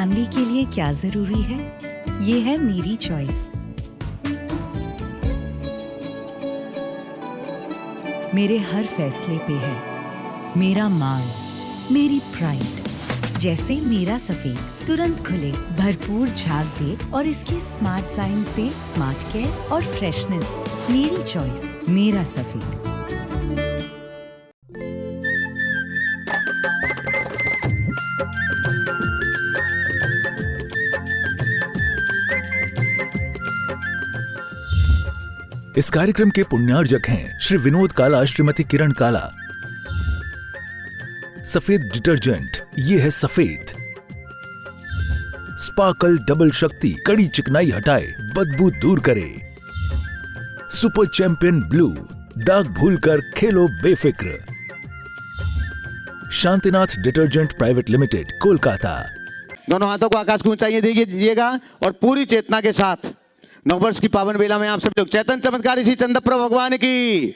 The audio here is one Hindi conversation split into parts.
फैमिली के लिए क्या जरूरी है, ये है मेरी चॉइस। मेरे हर फैसले पे है मेरा मान, मेरी प्राइड। जैसे मेरा सफेद तुरंत खुले, भरपूर झाग दे और इसकी स्मार्ट साइंस दे स्मार्ट केयर और फ्रेशनेस। मेरी चॉइस, मेरा सफेद। इस कार्यक्रम के पुण्यार्जक हैं श्री विनोद काला, श्रीमती किरण काला। सफेद डिटर्जेंट, ये है सफेद। स्पार्कल डबल शक्ति, कड़ी चिकनाई हटाए, बदबू दूर करे। सुपर चैंपियन ब्लू, दाग भूलकर खेलो बेफिक्र। Shantinath detergent private limited, Kolkata. दोनों हाथों को आकाश को ऊंचाई दीजिएगा और पूरी चेतना के साथ नववर्ष की पावन बेला में आप सब लोग चैतन्य चमत्कारी श्री चंद्रप्रभु भगवान की,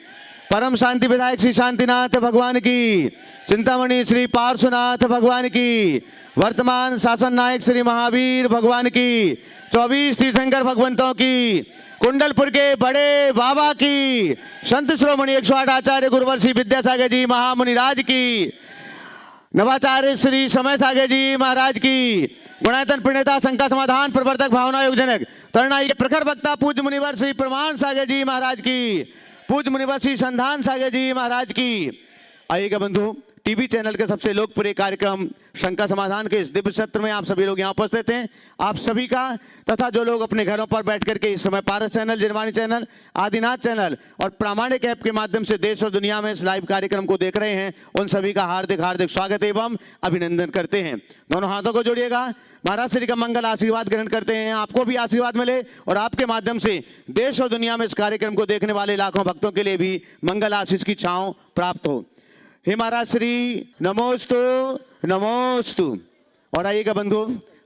परम शांति विधायक श्री शांतिनाथ भगवान की, चिंतामणि श्री पार्श्वनाथ भगवान की, वर्तमान शासन नायक श्री महावीर भगवान की, 24 तीर्थंकर भगवंतों की, कुंडलपुर के बड़े बाबा की, संत श्रोमणी 108 आचार्य गुरुवर श्री विद्यासागर जी महामुनिराज की, नवाचार्य श्री समय सागर जी महाराज की, गुणायतन प्रणेता शंका समाधान प्रवर्तक भावना योगजनक तरुणाई के प्रखर वक्ता पूज्य मुनिवर श्री प्रमाण सागर जी महाराज की, पूज्य मुनिवर श्री संधान सागर जी महाराज की। आइएगा बंधु, टीवी चैनल के सबसे लोकप्रिय कार्यक्रम शंका समाधान के इस दिव्य सत्र में आप सभी लोग यहाँ उपस्थित हैं। आप सभी का तथा जो लोग अपने घरों पर बैठ करके इस समय पारस चैनल, जिनवाणी चैनल, आदिनाथ चैनल और प्रामाणिक ऐप के माध्यम से देश और दुनिया में इस लाइव कार्यक्रम को देख रहे हैं, उन सभी का हार्दिक हार्दिक स्वागत एवं अभिनंदन करते हैं। दोनों हाथों को जोड़िएगा, महाराज श्री का मंगल आशीर्वाद ग्रहण करते हैं। आपको भी आशीर्वाद मिले और आपके माध्यम से देश और दुनिया में इस कार्यक्रम को देखने वाले लाखों भक्तों के लिए भी मंगल आशीष की छांव प्राप्त हो। हे महाराज श्री, नमोस्तु नमोस्तु। और आइएगा बंधु,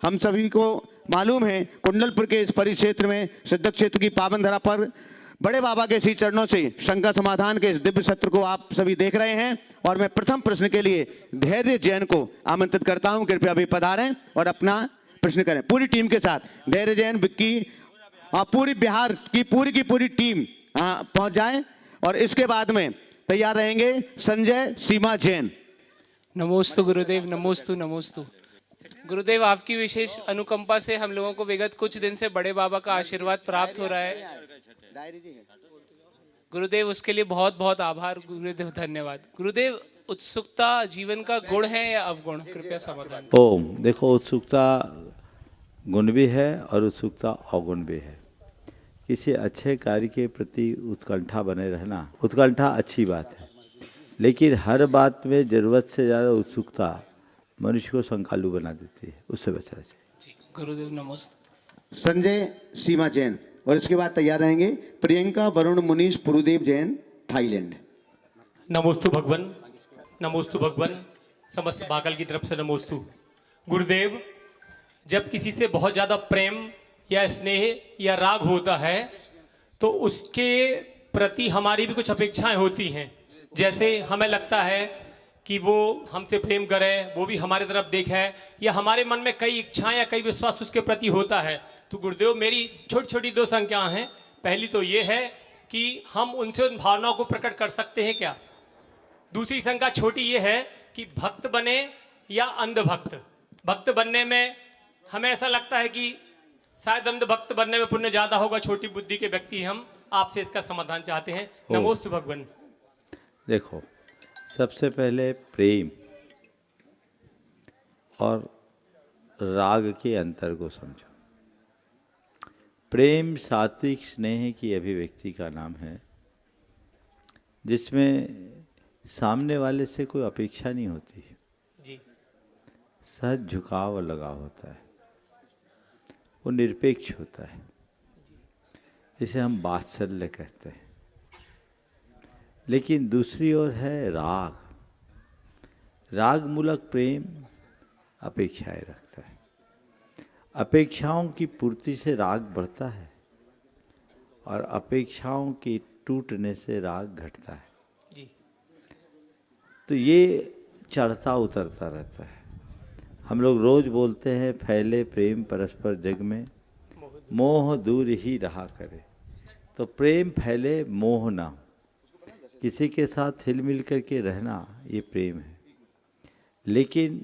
हम सभी को मालूम है कुंडलपुर के इस परिक्षेत्र में सिद्ध क्षेत्र की पावन धरा पर बड़े बाबा के श्री चरणों से शंका समाधान के इस दिव्य सत्र को आप सभी देख रहे हैं। और मैं प्रथम प्रश्न के लिए धैर्य जैन को आमंत्रित करता हूं, कृपया भी पधारें और अपना प्रश्न करें पूरी टीम के साथ। धैर्य जैन, विक्की, पूरी बिहार की पूरी टीम पहुंच जाए। और इसके बाद में तैयार रहेंगे संजय सीमा जैन। नमोस्तु गुरुदेव, नमोस्तु नमोस्तु। गुरुदेव, आपकी विशेष अनुकंपा से हम लोगों को विगत कुछ दिन से बड़े बाबा का आशीर्वाद प्राप्त हो रहा है। गुरुदेव, उसके लिए बहुत बहुत आभार गुरुदेव, धन्यवाद। गुरुदेव, उत्सुकता जीवन का गुण है या अवगुण, कृपया समाधान। ओम, देखो, उत्सुकता गुण भी है और उत्सुकता अवगुण भी है। किसी अच्छे कार्य के प्रति उत्कंठा बने रहना, उत्कंठा अच्छी बात है, लेकिन हर बात में ज़रूरत से ज़्यादा उत्सुकता मनुष्य को शंकालु बना देती है, उससे बचना चाहिए। जी गुरुदेव, नमस्ते। संजय सीमा जैन और इसके बाद तैयार रहेंगे प्रियंका वरुण मुनीश पुरुदेव जैन, थाईलैंड। नमोस्तु भगवान, नमोस्तु भगवान, समस्त बाकल की तरफ से नमोस्तु। गुरुदेव, जब किसी से बहुत ज़्यादा प्रेम या स्नेह या राग होता है तो उसके प्रति हमारी भी कुछ अपेक्षाएं होती हैं। जैसे हमें लगता है कि वो हमसे प्रेम करे, वो भी हमारी तरफ देखे, या हमारे मन में कई इच्छाएं या कई विश्वास उसके प्रति होता है। तो गुरुदेव, मेरी छोटी छोटी दो शंकाएं हैं। पहली तो ये है कि हम उनसे उन भावनाओं को प्रकट कर सकते हैं क्या। दूसरी शंका छोटी ये है कि भक्त बने या अंधभक्त। भक्त बनने में हमें ऐसा लगता है कि शायद अंधभक्त बनने में पुण्य ज्यादा होगा, छोटी बुद्धि के व्यक्ति हम आपसे इसका समाधान चाहते हैं। नमोस्तु भगवान। देखो, सबसे पहले प्रेम और राग के अंतर को समझो। प्रेम सात्विक स्नेह की अभिव्यक्ति का नाम है, जिसमें सामने वाले से कोई अपेक्षा नहीं होती है जी। सहज झुकाव और लगाव होता है, वो निरपेक्ष होता है, जिसे हम वात्सल्य कहते हैं। लेकिन दूसरी ओर है राग। राग मूलक प्रेम अपेक्षाएं रखता है। अपेक्षाओं की पूर्ति से राग बढ़ता है और अपेक्षाओं के टूटने से राग घटता है जी। तो ये चढ़ता उतरता रहता है। हम लोग रोज बोलते हैं फैले प्रेम परस्पर जग में, मोह दूर ही रहा करे। तो प्रेम फैले, मोह ना। किसी के साथ हिल मिल करके रहना ये प्रेम है, लेकिन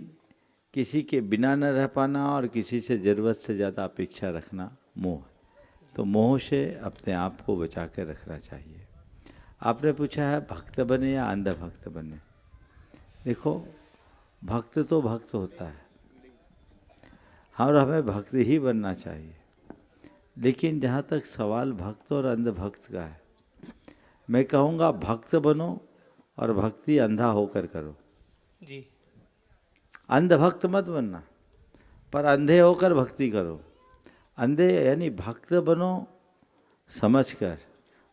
किसी के बिना न रह पाना और किसी से ज़रूरत से ज़्यादा अपेक्षा रखना मोह है। तो मोह से अपने आप को बचा कर रखना चाहिए। आपने पूछा है भक्त बने या अंध भक्त बने। देखो, भक्त तो भक्त होता है और हमें भक्त ही बनना चाहिए, लेकिन जहाँ तक सवाल भक्त और अंध भक्त का है, मैं कहूँगा भक्त बनो और भक्ति अंधा होकर करो। जी। अंध भक्त मत बनना, पर अंधे होकर भक्ति करो। अंधे यानी भक्त बनो समझकर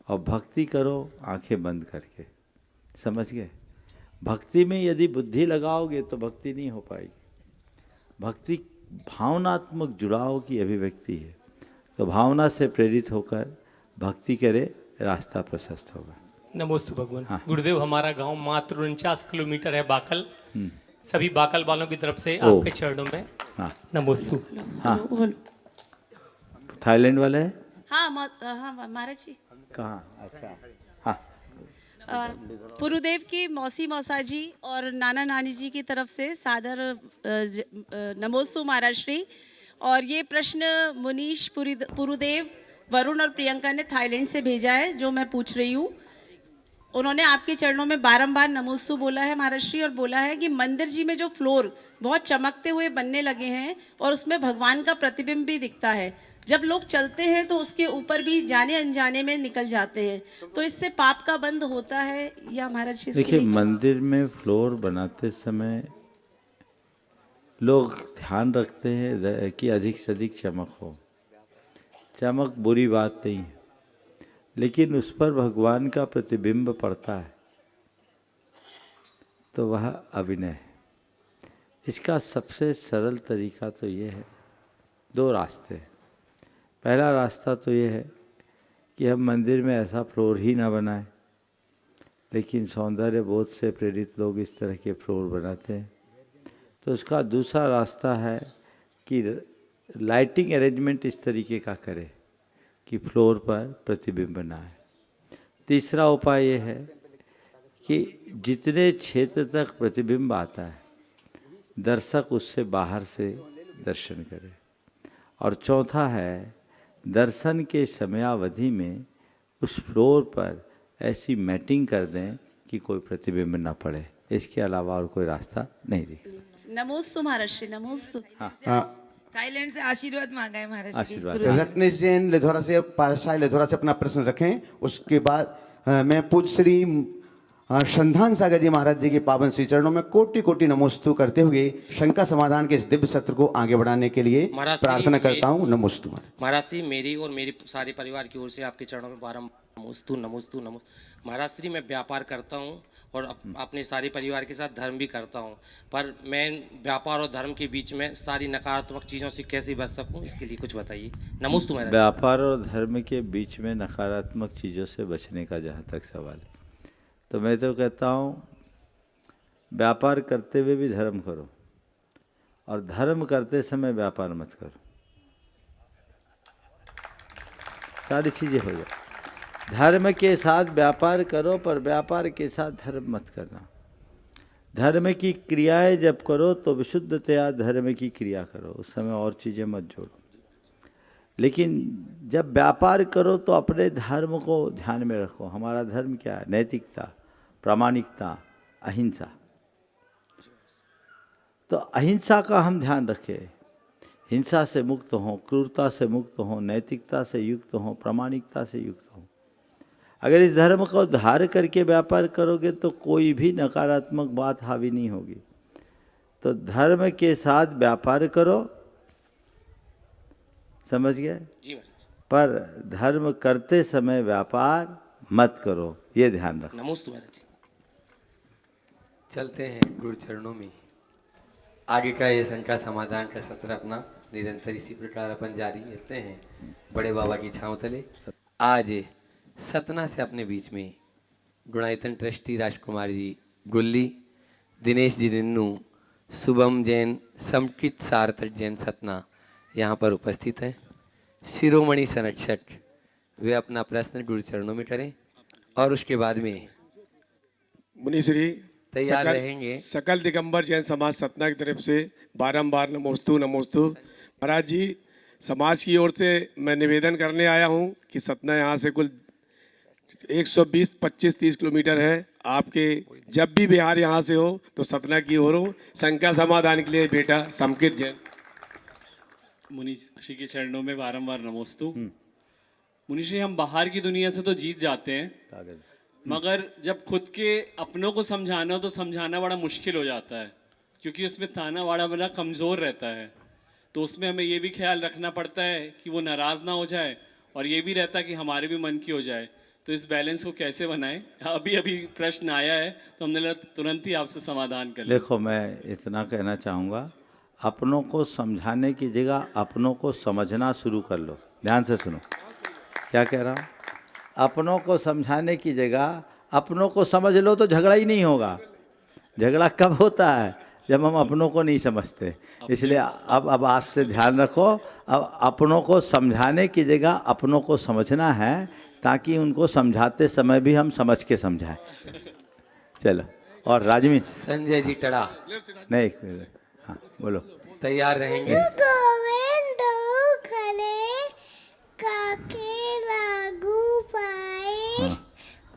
और भक्ति करो आंखें बंद करके। समझ गए? भक्ति में यदि बुद्धि लगाओगे तो भक्ति नहीं हो पाएगी। भक्ति भावनात्मक जुड़ाव की अभिव्यक्ति है, तो भावना से प्रेरित होकर भक्ति करे, रास्ता प्रशस्त होगा। नमोस्तु भगवान। हाँ। गुरुदेव, हमारा गांव मात्र 49 किलोमीटर है बाकल। सभी बाकल वालों की तरफ से ओ। आपके चरणों में हाँ नमोस्तु। हाँ, थाईलैंड वाले हैं? हाँ हाँ महाराज जी। कहाँ? अच्छा हाँ, पुरुदेव की मौसी मौसा जी और नाना नानी जी की तरफ से सादर नमोस्तु महाराज श्री। और ये प्रश्न मुनीश पुरुदेव, वरुण और प्रियंका ने थाईलैंड से भेजा है, जो मैं पूछ रही हूँ। उन्होंने आपके चरणों में बारंबार नमोस्तु बोला है महाराज श्री, और बोला है कि मंदिर जी में जो फ्लोर बहुत चमकते हुए बनने लगे हैं और उसमें भगवान का प्रतिबिंब भी दिखता है। जब लोग चलते हैं तो उसके ऊपर भी जाने अनजाने में निकल जाते हैं, तो इससे पाप का बंध होता है या महाराज जी? देखिए, मंदिर में फ्लोर बनाते समय लोग ध्यान रखते हैं कि अधिक से अधिक चमक हो। चमक बुरी बात नहीं है, लेकिन उस पर भगवान का प्रतिबिंब पड़ता है तो वह अभिनय है। इसका सबसे सरल तरीका तो ये है, दो रास्ते हैं। पहला रास्ता तो ये है कि हम मंदिर में ऐसा फ्लोर ही ना बनाएं, लेकिन सौंदर्य बोध से प्रेरित लोग इस तरह के फ्लोर बनाते हैं। तो उसका दूसरा रास्ता है कि लाइटिंग अरेंजमेंट इस तरीके का करें कि फ्लोर पर प्रतिबिंब ना आए। तीसरा उपाय ये है कि जितने क्षेत्र तक प्रतिबिंब आता है, दर्शक उससे बाहर से दर्शन करे। और चौथा है, दर्शन के समयावधि में उस फ्लोर पर ऐसी मैटिंग कर दें कि कोई प्रतिबिंब ना पड़े। इसके अलावा और कोई रास्ता नहीं दिखता। नमोस्तु महाराज श्री, नमोस्तु। थाईलैंड से आशीर्वाद मांगा है महाराज जी। आशीर्वाद। रत्नेश जैन लेधोरा से, पाशाय लेधोरा से अपना प्रश्न रखें। उसके बाद मैं पूज्य श्री संधान सागर जी महाराज जी के पावन श्री चरणों में कोटि कोटि नमोस्तु करते हुए शंका समाधान के इस दिव्य सत्र को आगे बढ़ाने के लिए प्रार्थना करता हूँ। नमोस्तु महाराज श्री, मेरी और मेरी सारे परिवार की ओर से आपके चरणों में बारम्बार नमोस्तु नमोस्तु नमोस्तु। महाराज श्री, मैं व्यापार करता हूँ और अपने सारे परिवार के साथ धर्म भी करता हूँ, पर मैं व्यापार और धर्म के बीच में सारी नकारात्मक चीज़ों से कैसे बच सकूँ, इसके लिए कुछ बताइए। नमोस्तु महाराज। व्यापार और धर्म के बीच में नकारात्मक चीज़ों से बचने का जहाँ तक सवाल है, तो मैं तो कहता हूँ व्यापार करते हुए भी धर्म करो और धर्म करते समय व्यापार मत करो। सारी चीज़ें हो जाए। धर्म के साथ व्यापार करो, पर व्यापार के साथ धर्म मत करना। धर्म की क्रियाएं जब करो तो विशुद्धतया धर्म की क्रिया करो, उस समय और चीज़ें मत जोड़ो। लेकिन जब व्यापार करो तो अपने धर्म को ध्यान में रखो। हमारा धर्म क्या है? नैतिकता, प्रामाणिकता, अहिंसा। तो अहिंसा का हम ध्यान रखें, हिंसा से मुक्त हों, क्रूरता से मुक्त हों, नैतिकता से युक्त हों, प्रामाणिकता से युक्त हों। अगर इस धर्म को धार करके व्यापार करोगे तो कोई भी नकारात्मक बात हावी नहीं होगी। तो धर्म के साथ व्यापार करो, समझ गए? जी महाराज। पर धर्म करते समय व्यापार मत करो, ये ध्यान रखो। नमोस्तु महाराज। चलते हैं गुरु चरणों में। आगे का ये शंका समाधान का सत्र अपना निरंतर इसी प्रकार अपन जारी रहते हैं बड़े बाबा की छांव तले। आज सतना से अपने बीच में गुणायतन ट्रस्टी राजकुमार जी गुल्ली, दिनेश जी निन्नू, शुभम जैन, समकित सार्थक जैन सतना यहाँ पर उपस्थित हैं। शिरोमणि संरक्षक वे अपना प्रश्न गुरु चरणों में करें और उसके बाद में मुनिश्री तैयार रहेंगे। सकल दिगंबर जैन समाज सतना की तरफ से बारंबार नमोस्तु नमोस्तु। महाराज जी, समाज की ओर से मैं निवेदन करने आया हूं कि सतना यहाँ से कुल 120-25-30 किलोमीटर है। आपके जब भी बिहार यहाँ से हो तो सतना की ओर हो। शंका समाधान के लिए बेटा समकित जैन। मुनिश्री के चरणों में बारंबार नमोस्तु। मुनिश्री, हम बाहर की दुनिया से तो जीत जाते हैं, मगर जब खुद के अपनों को समझाना हो तो समझाना बड़ा मुश्किल हो जाता है, क्योंकि उसमें ताना बाड़ा बड़ा कमज़ोर रहता है। तो उसमें हमें ये भी ख्याल रखना पड़ता है कि वो नाराज़ ना हो जाए, और ये भी रहता है कि हमारे भी मन की हो जाए। तो इस बैलेंस को कैसे बनाएं? अभी अभी प्रश्न आया है तो हमने लगा तुरंत ही आपसे समाधान कर लिया। देखो, मैं इतना कहना चाहूँगा, अपनों को समझाने की जगह अपनों को समझना शुरू कर लो। ध्यान से सुनो क्या कह रहा हूँ। अपनों को समझाने की जगह अपनों को समझ लो तो झगड़ा ही नहीं होगा। झगड़ा कब होता है? जब हम अपनों को नहीं समझते। इसलिए अब आज से ध्यान रखो, अब अपनों को समझाने की जगह अपनों को समझना है, ताकि उनको समझाते समय भी हम समझ के समझाएं। चलो, और राजमी संजय जी टड़ा नहीं, हाँ बोलो। तैयार रहेंगे। गोविंद खले काके लागू पाए,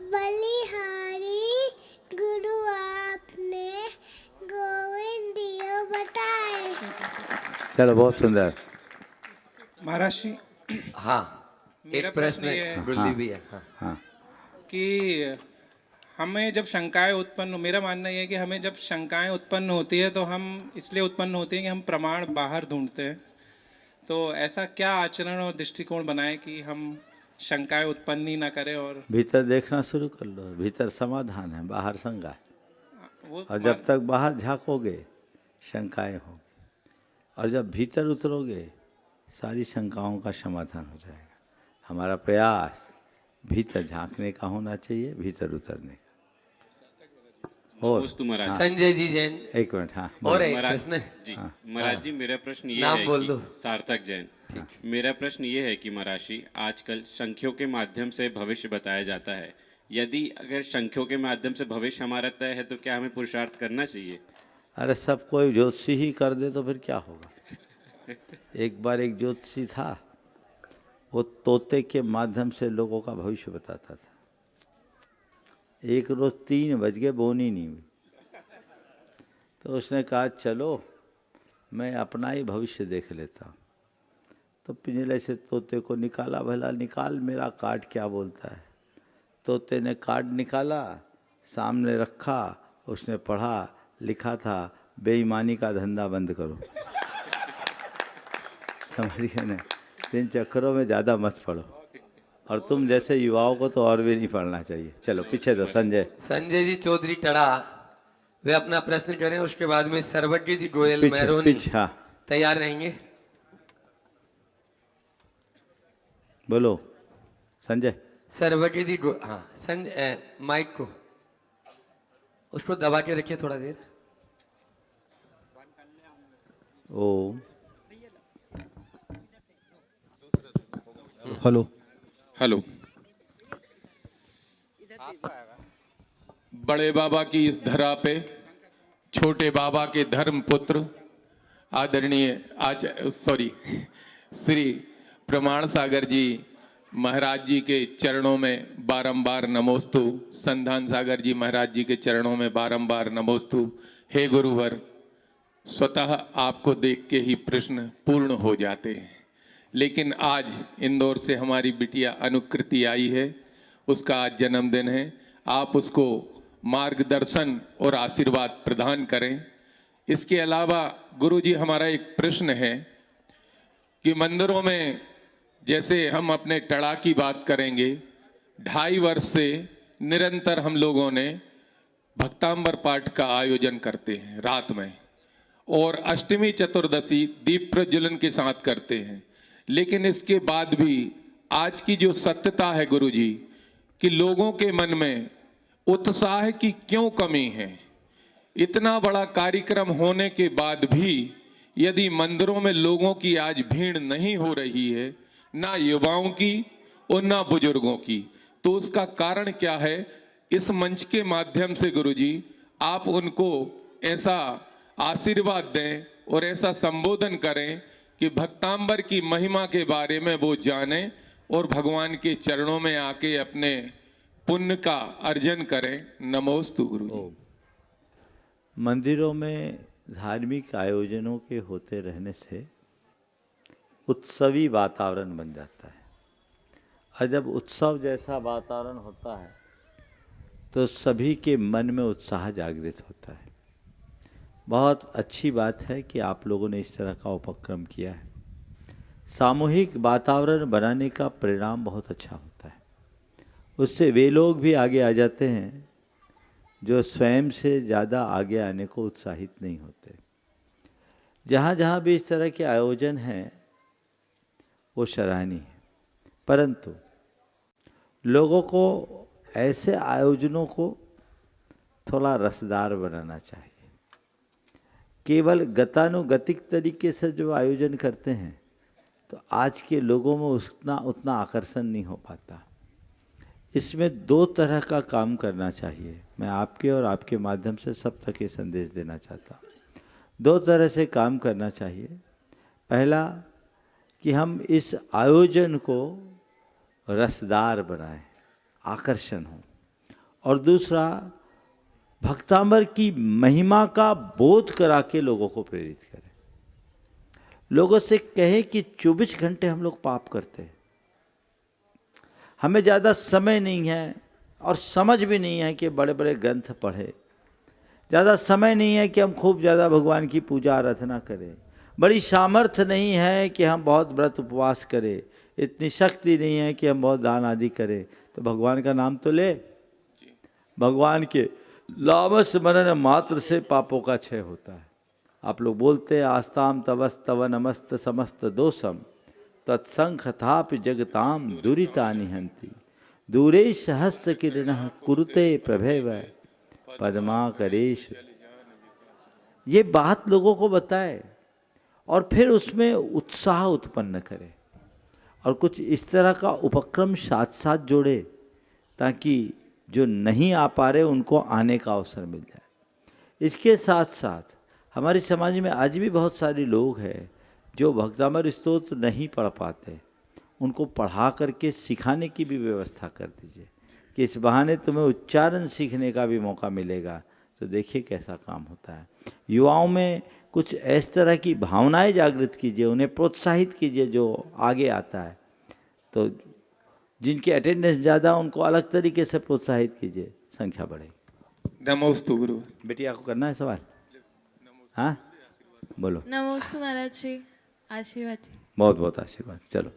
बलिहारी गुरु आपने गोविंद दियो बताए। चलो, बहुत सुंदर। महाराज जी, हाँ, एक प्रश्न गुरुदेव भी है। हाँ, कि हमें जब शंकाएं उत्पन्न, मेरा मानना यह है कि हमें जब शंकाएं उत्पन्न होती है तो हम इसलिए उत्पन्न होती हैं कि हम प्रमाण बाहर ढूंढते हैं। तो ऐसा क्या आचरण और दृष्टिकोण बनाएं कि हम शंकाएं उत्पन्न ही ना करें? और भीतर देखना शुरू कर लो। भीतर समाधान है, बाहर शंका है। और जब तक बाहर झांकोगे शंकाएं होंगी, और जब भीतर उतरोगे सारी शंकाओं का समाधान हो जाएगा। हमारा प्रयास भीतर झांकने का होना चाहिए, भीतर उतरने का। और संजय जी जैन, एक मिनट। हाँ, और एक प्रश्न जी। महाराज जी, मेरा प्रश्न ये नाम है बोल कि दो। सार्थक जैन। मेरा प्रश्न ये है कि महाराज जी, आजकल संख्यों के माध्यम से भविष्य बताया जाता है। यदि अगर संख्यों के माध्यम से भविष्य हमारा तय है तो क्या हमें पुरुषार्थ करना चाहिए? अरे, सब कोई ज्योतिषी ही कर दे तो फिर क्या होगा? एक बार एक ज्योतिषी था, वो तोते के माध्यम से लोगों का भविष्य बताता था। एक रोज़ 3 बज गए, बोनी नहीं हुई, तो उसने कहा चलो मैं अपना ही भविष्य देख लेता हूँ। तो पिंजरे से तोते को निकाला, भला निकाल मेरा कार्ड क्या बोलता है। तोते ने कार्ड निकाला, सामने रखा, उसने पढ़ा, लिखा था बेईमानी का धंधा बंद करो। समझ गए ना? इन चक्करों में ज़्यादा मत पढ़ो, और तुम जैसे युवाओं को तो और भी नहीं पढ़ना चाहिए। चलो पीछे दो। संजय जी चौधरी टड़ा वे अपना प्रश्न करें, उसके बाद में सर्वज्ञ जी गोयल मेहरोनी तैयार रहेंगे। बोलो संजय। सर्वज्ञ जी हाँ, संजय माइक को उसको दबा के रखिए थोड़ा देर। ओम। Hello hello. बड़े बाबा की इस धरा पे छोटे बाबा के धर्म पुत्र आदरणीय श्री प्रमाण सागर जी महाराज जी के चरणों में बारंबार नमोस्तु। संधान सागर जी महाराज जी के चरणों में बारंबार नमोस्तु। हे गुरुवर, स्वतः आपको देख के ही प्रश्न पूर्ण हो जाते हैं, लेकिन आज इंदौर से हमारी बिटिया अनुकृति आई है, उसका आज जन्मदिन है। आप उसको मार्गदर्शन और आशीर्वाद प्रदान करें। इसके अलावा गुरुजी, हमारा एक प्रश्न है कि मंदिरों में जैसे हम अपने टड़ा की बात करेंगे, 2.5 वर्ष से निरंतर हम लोगों ने भक्तांबर पाठ का आयोजन करते हैं रात में, और अष्टमी चतुर्दशी दीप प्रज्वलन के साथ करते हैं। लेकिन इसके बाद भी आज की जो सत्यता है गुरुजी, कि लोगों के मन में उत्साह की क्यों कमी है, इतना बड़ा कार्यक्रम होने के बाद भी यदि मंदिरों में लोगों की आज भीड़ नहीं हो रही है, ना युवाओं की और ना बुजुर्गों की, तो उसका कारण क्या है? इस मंच के माध्यम से गुरुजी आप उनको ऐसा आशीर्वाद दें और ऐसा संबोधन करें कि भक्तांबर की महिमा के बारे में वो जानें और भगवान के चरणों में आके अपने पुण्य का अर्जन करें। नमोस्तु गुरुजी। मंदिरों में धार्मिक आयोजनों के होते रहने से उत्सवी वातावरण बन जाता है, और जब उत्सव जैसा वातावरण होता है तो सभी के मन में उत्साह जागृत होता है। बहुत अच्छी बात है कि आप लोगों ने इस तरह का उपक्रम किया है। सामूहिक वातावरण बनाने का परिणाम बहुत अच्छा होता है। उससे वे लोग भी आगे आ जाते हैं जो स्वयं से ज़्यादा आगे आने को उत्साहित नहीं होते। जहाँ जहाँ भी इस तरह के आयोजन हैं वो सराहनीय है, परंतु लोगों को ऐसे आयोजनों को थोड़ा रसदार बनाना चाहिए। केवल गतानुगतिक तरीके से जो आयोजन करते हैं तो आज के लोगों में उतना आकर्षण नहीं हो पाता। इसमें दो तरह का काम करना चाहिए। मैं आपके और आपके माध्यम से सब तक ये संदेश देना चाहता हूँ। दो तरह से काम करना चाहिए। पहला कि हम इस आयोजन को रसदार बनाएं, आकर्षण हो, और दूसरा भक्तांबर की महिमा का बोध करा के लोगों को प्रेरित करें। लोगों से कहें कि 24 घंटे हम लोग पाप करते हैं, हमें ज़्यादा समय नहीं है और समझ भी नहीं है कि बड़े बड़े ग्रंथ पढ़े, ज़्यादा समय नहीं है कि हम खूब ज़्यादा भगवान की पूजा आराधना करें, बड़ी सामर्थ्य नहीं है कि हम बहुत व्रत उपवास करें, इतनी शक्ति नहीं है कि हम बहुत दान आदि करें। तो भगवान का नाम तो ले। भगवान के नाम स्मरण मात्र से पापों का क्षय होता है। आप लोग बोलते हैं आस्ताम तवस्तव नमस्त समस्त दोषम तत्संख थाप जगताम दुरिता निहंती दूरे सहस्त्र किरण कुरुते प्रभैव पद्मा करेश। ये बात लोगों को बताए और फिर उसमें उत्साह उत्पन्न करे और कुछ इस तरह का उपक्रम साथ साथ जोड़े ताकि जो नहीं आ पा रहे उनको आने का अवसर मिल जाए। इसके साथ साथ हमारे समाज में आज भी बहुत सारे लोग हैं जो भक्तांबर स्तोत्र नहीं पढ़ पाते, उनको पढ़ा करके सिखाने की भी व्यवस्था कर दीजिए कि इस बहाने तुम्हें उच्चारण सीखने का भी मौका मिलेगा। तो देखिए कैसा काम होता है। युवाओं में कुछ इस तरह की भावनाएं जागृत कीजिए, उन्हें प्रोत्साहित कीजिए जो आगे आता है। तो जिनकी अटेंडेंस ज़्यादा उनको अलग तरीके से प्रोत्साहित कीजिए, संख्या बढ़ेगी। नमोस्तु गुरु। बेटिया को करना है सवाल? हाँ बोलो। नमोस्तु महाराज जी, आशीर्वाद। बहुत बहुत आशीर्वाद। चलो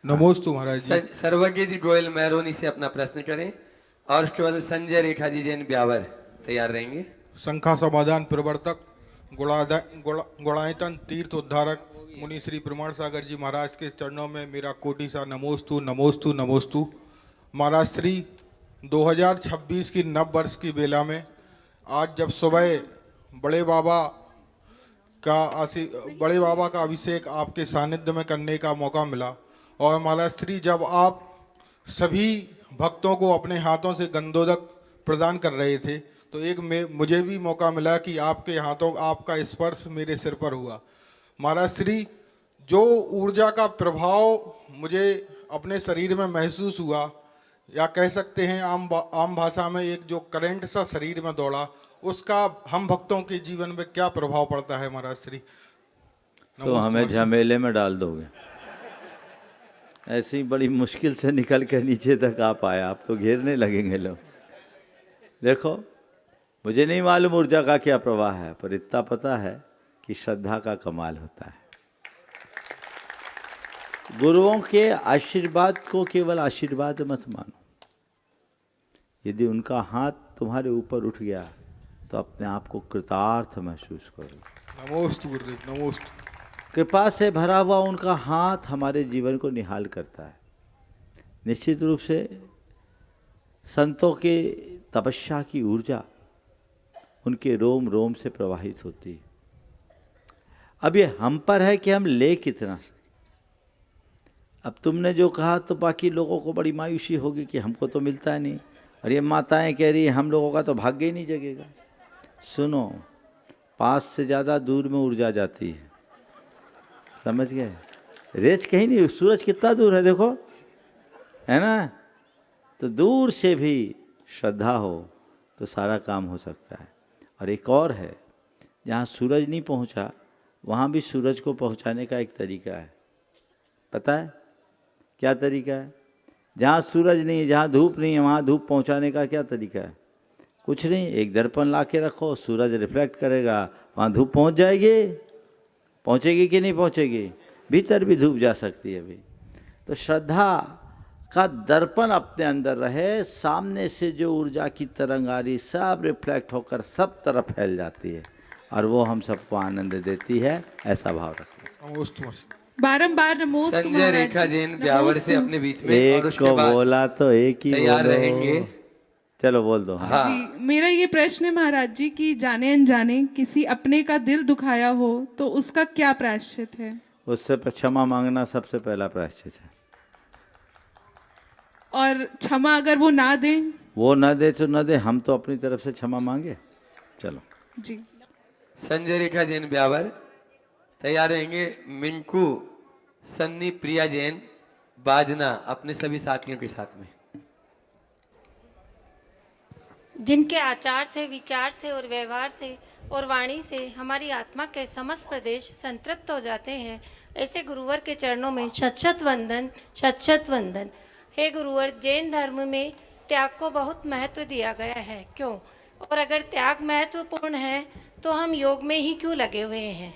नमोस्तु महाराज जी। सर्वज्ञ जी गोयल मेहरोनी से अपना प्रश्न करें और उसके बाद संजय रेखा जी जैन ब्यावर तैयार रहेंगे। शंखा समाधान प्रवर्तक गुणायतन तीर्थ उद्धारक मुनि श्री प्रमाण सागर जी महाराज के चरणों में मेरा कोटि सा नमोस्तु नमोस्तु नमोस्तु। महाराज श्री 2026 की नव वर्ष की बेला में आज जब सुबह बड़े बाबा का अभिषेक आपके सानिध्य में करने का मौका मिला और महाराज श्री जब आप सभी भक्तों को अपने हाथों से गंधोदक प्रदान कर रहे थे तो मुझे भी मौका मिला कि आपके हाथों आपका स्पर्श मेरे सिर पर हुआ। महाराज श्री जो ऊर्जा का प्रभाव मुझे अपने शरीर में महसूस हुआ, या कह सकते हैं आम भाषा में एक जो करंट सा शरीर में दौड़ा, उसका हम भक्तों के जीवन में क्या प्रभाव पड़ता है महाराज श्री? तो हमें झमेले में डाल दोगे? ऐसी बड़ी मुश्किल से निकल कर नीचे तक आ पाया, आप तो घेरने लगेंगे लोग। देखो मुझे नहीं मालूम ऊर्जा का क्या प्रवाह है, पर इतना पता है कि श्रद्धा का कमाल होता है। गुरुओं के आशीर्वाद को केवल आशीर्वाद मत मानो। यदि उनका हाथ तुम्हारे ऊपर उठ गया तो अपने आप को कृतार्थ महसूस करो। नमोस्तु गुरुदेव, नमोस्तु। कृपा से भरा हुआ उनका हाथ हमारे जीवन को निहाल करता है। निश्चित रूप से संतों के तपस्या की ऊर्जा, उनके रोम रोम से प्रवाहित होती है। अब ये हम पर है कि हम ले कितना सके। अब तुमने जो कहा तो बाकी लोगों को बड़ी मायूसी होगी कि हमको तो मिलता नहीं, और ये माताएं कह रही हम लोगों का तो भाग्य ही नहीं जगेगा। सुनो, 5 से ज़्यादा दूर में ऊर्जा जाती है, समझ गए? रेच कहीं नहीं, सूरज कितना दूर है देखो, है ना? तो दूर से भी श्रद्धा हो तो सारा काम हो सकता है। और एक और है, जहाँ सूरज नहीं पहुँचा वहाँ भी सूरज को पहुँचाने का एक तरीका है। पता है क्या तरीका है? जहाँ सूरज नहीं है, जहाँ धूप नहीं है, वहाँ धूप पहुँचाने का क्या तरीका है? कुछ नहीं, एक दर्पण ला के रखो, सूरज रिफ्लेक्ट करेगा, वहाँ धूप पहुँच जाएगी। पहुँचेगी कि नहीं पहुँचेगी? भीतर भी धूप जा सकती है अभी। तो श्रद्धा का दर्पण अपने अंदर रहे, सामने से जो ऊर्जा की तरंग आ रही सब रिफ्लेक्ट होकर सब तरफ फैल जाती है, और वो हम सबको आनंद देती है। ऐसा भाव रखना। बारंबार नमोस्तु संजय रेखा जैन ब्यावर से अपने बीच में, एक और उसके को बाद बोला तो एक ही तैयार बोलो। रहेंगे। चलो बोल दो। हाँ। जी, मेरा ये प्रश्न है महाराज जी कि जाने अनजाने किसी अपने का दिल दुखाया हो तो उसका क्या प्रायश्चित है? उससे क्षमा मांगना सबसे पहला प्रायश्चित है। और क्षमा अगर वो ना दे? वो न दे तो न दे, हम तो अपनी तरफ से क्षमा मांगे। चलो जी। संजय रेखा जैन ब्यावर तैयार रहेंगे। मिंकू सन्नी प्रिया जैन बाजना अपने सभी साथियों के साथ में। जिनके आचार से, विचार से और व्यवहार से और वाणी से हमारी आत्मा के समस्त प्रदेश संतृप्त हो जाते हैं, ऐसे गुरुवर के चरणों में शत वंदन, शत वंदन। हे गुरुवर, जैन धर्म में त्याग को बहुत महत्व दिया गया है, क्यों? और अगर त्याग महत्वपूर्ण है तो हम योग में ही क्यों लगे हुए हैं?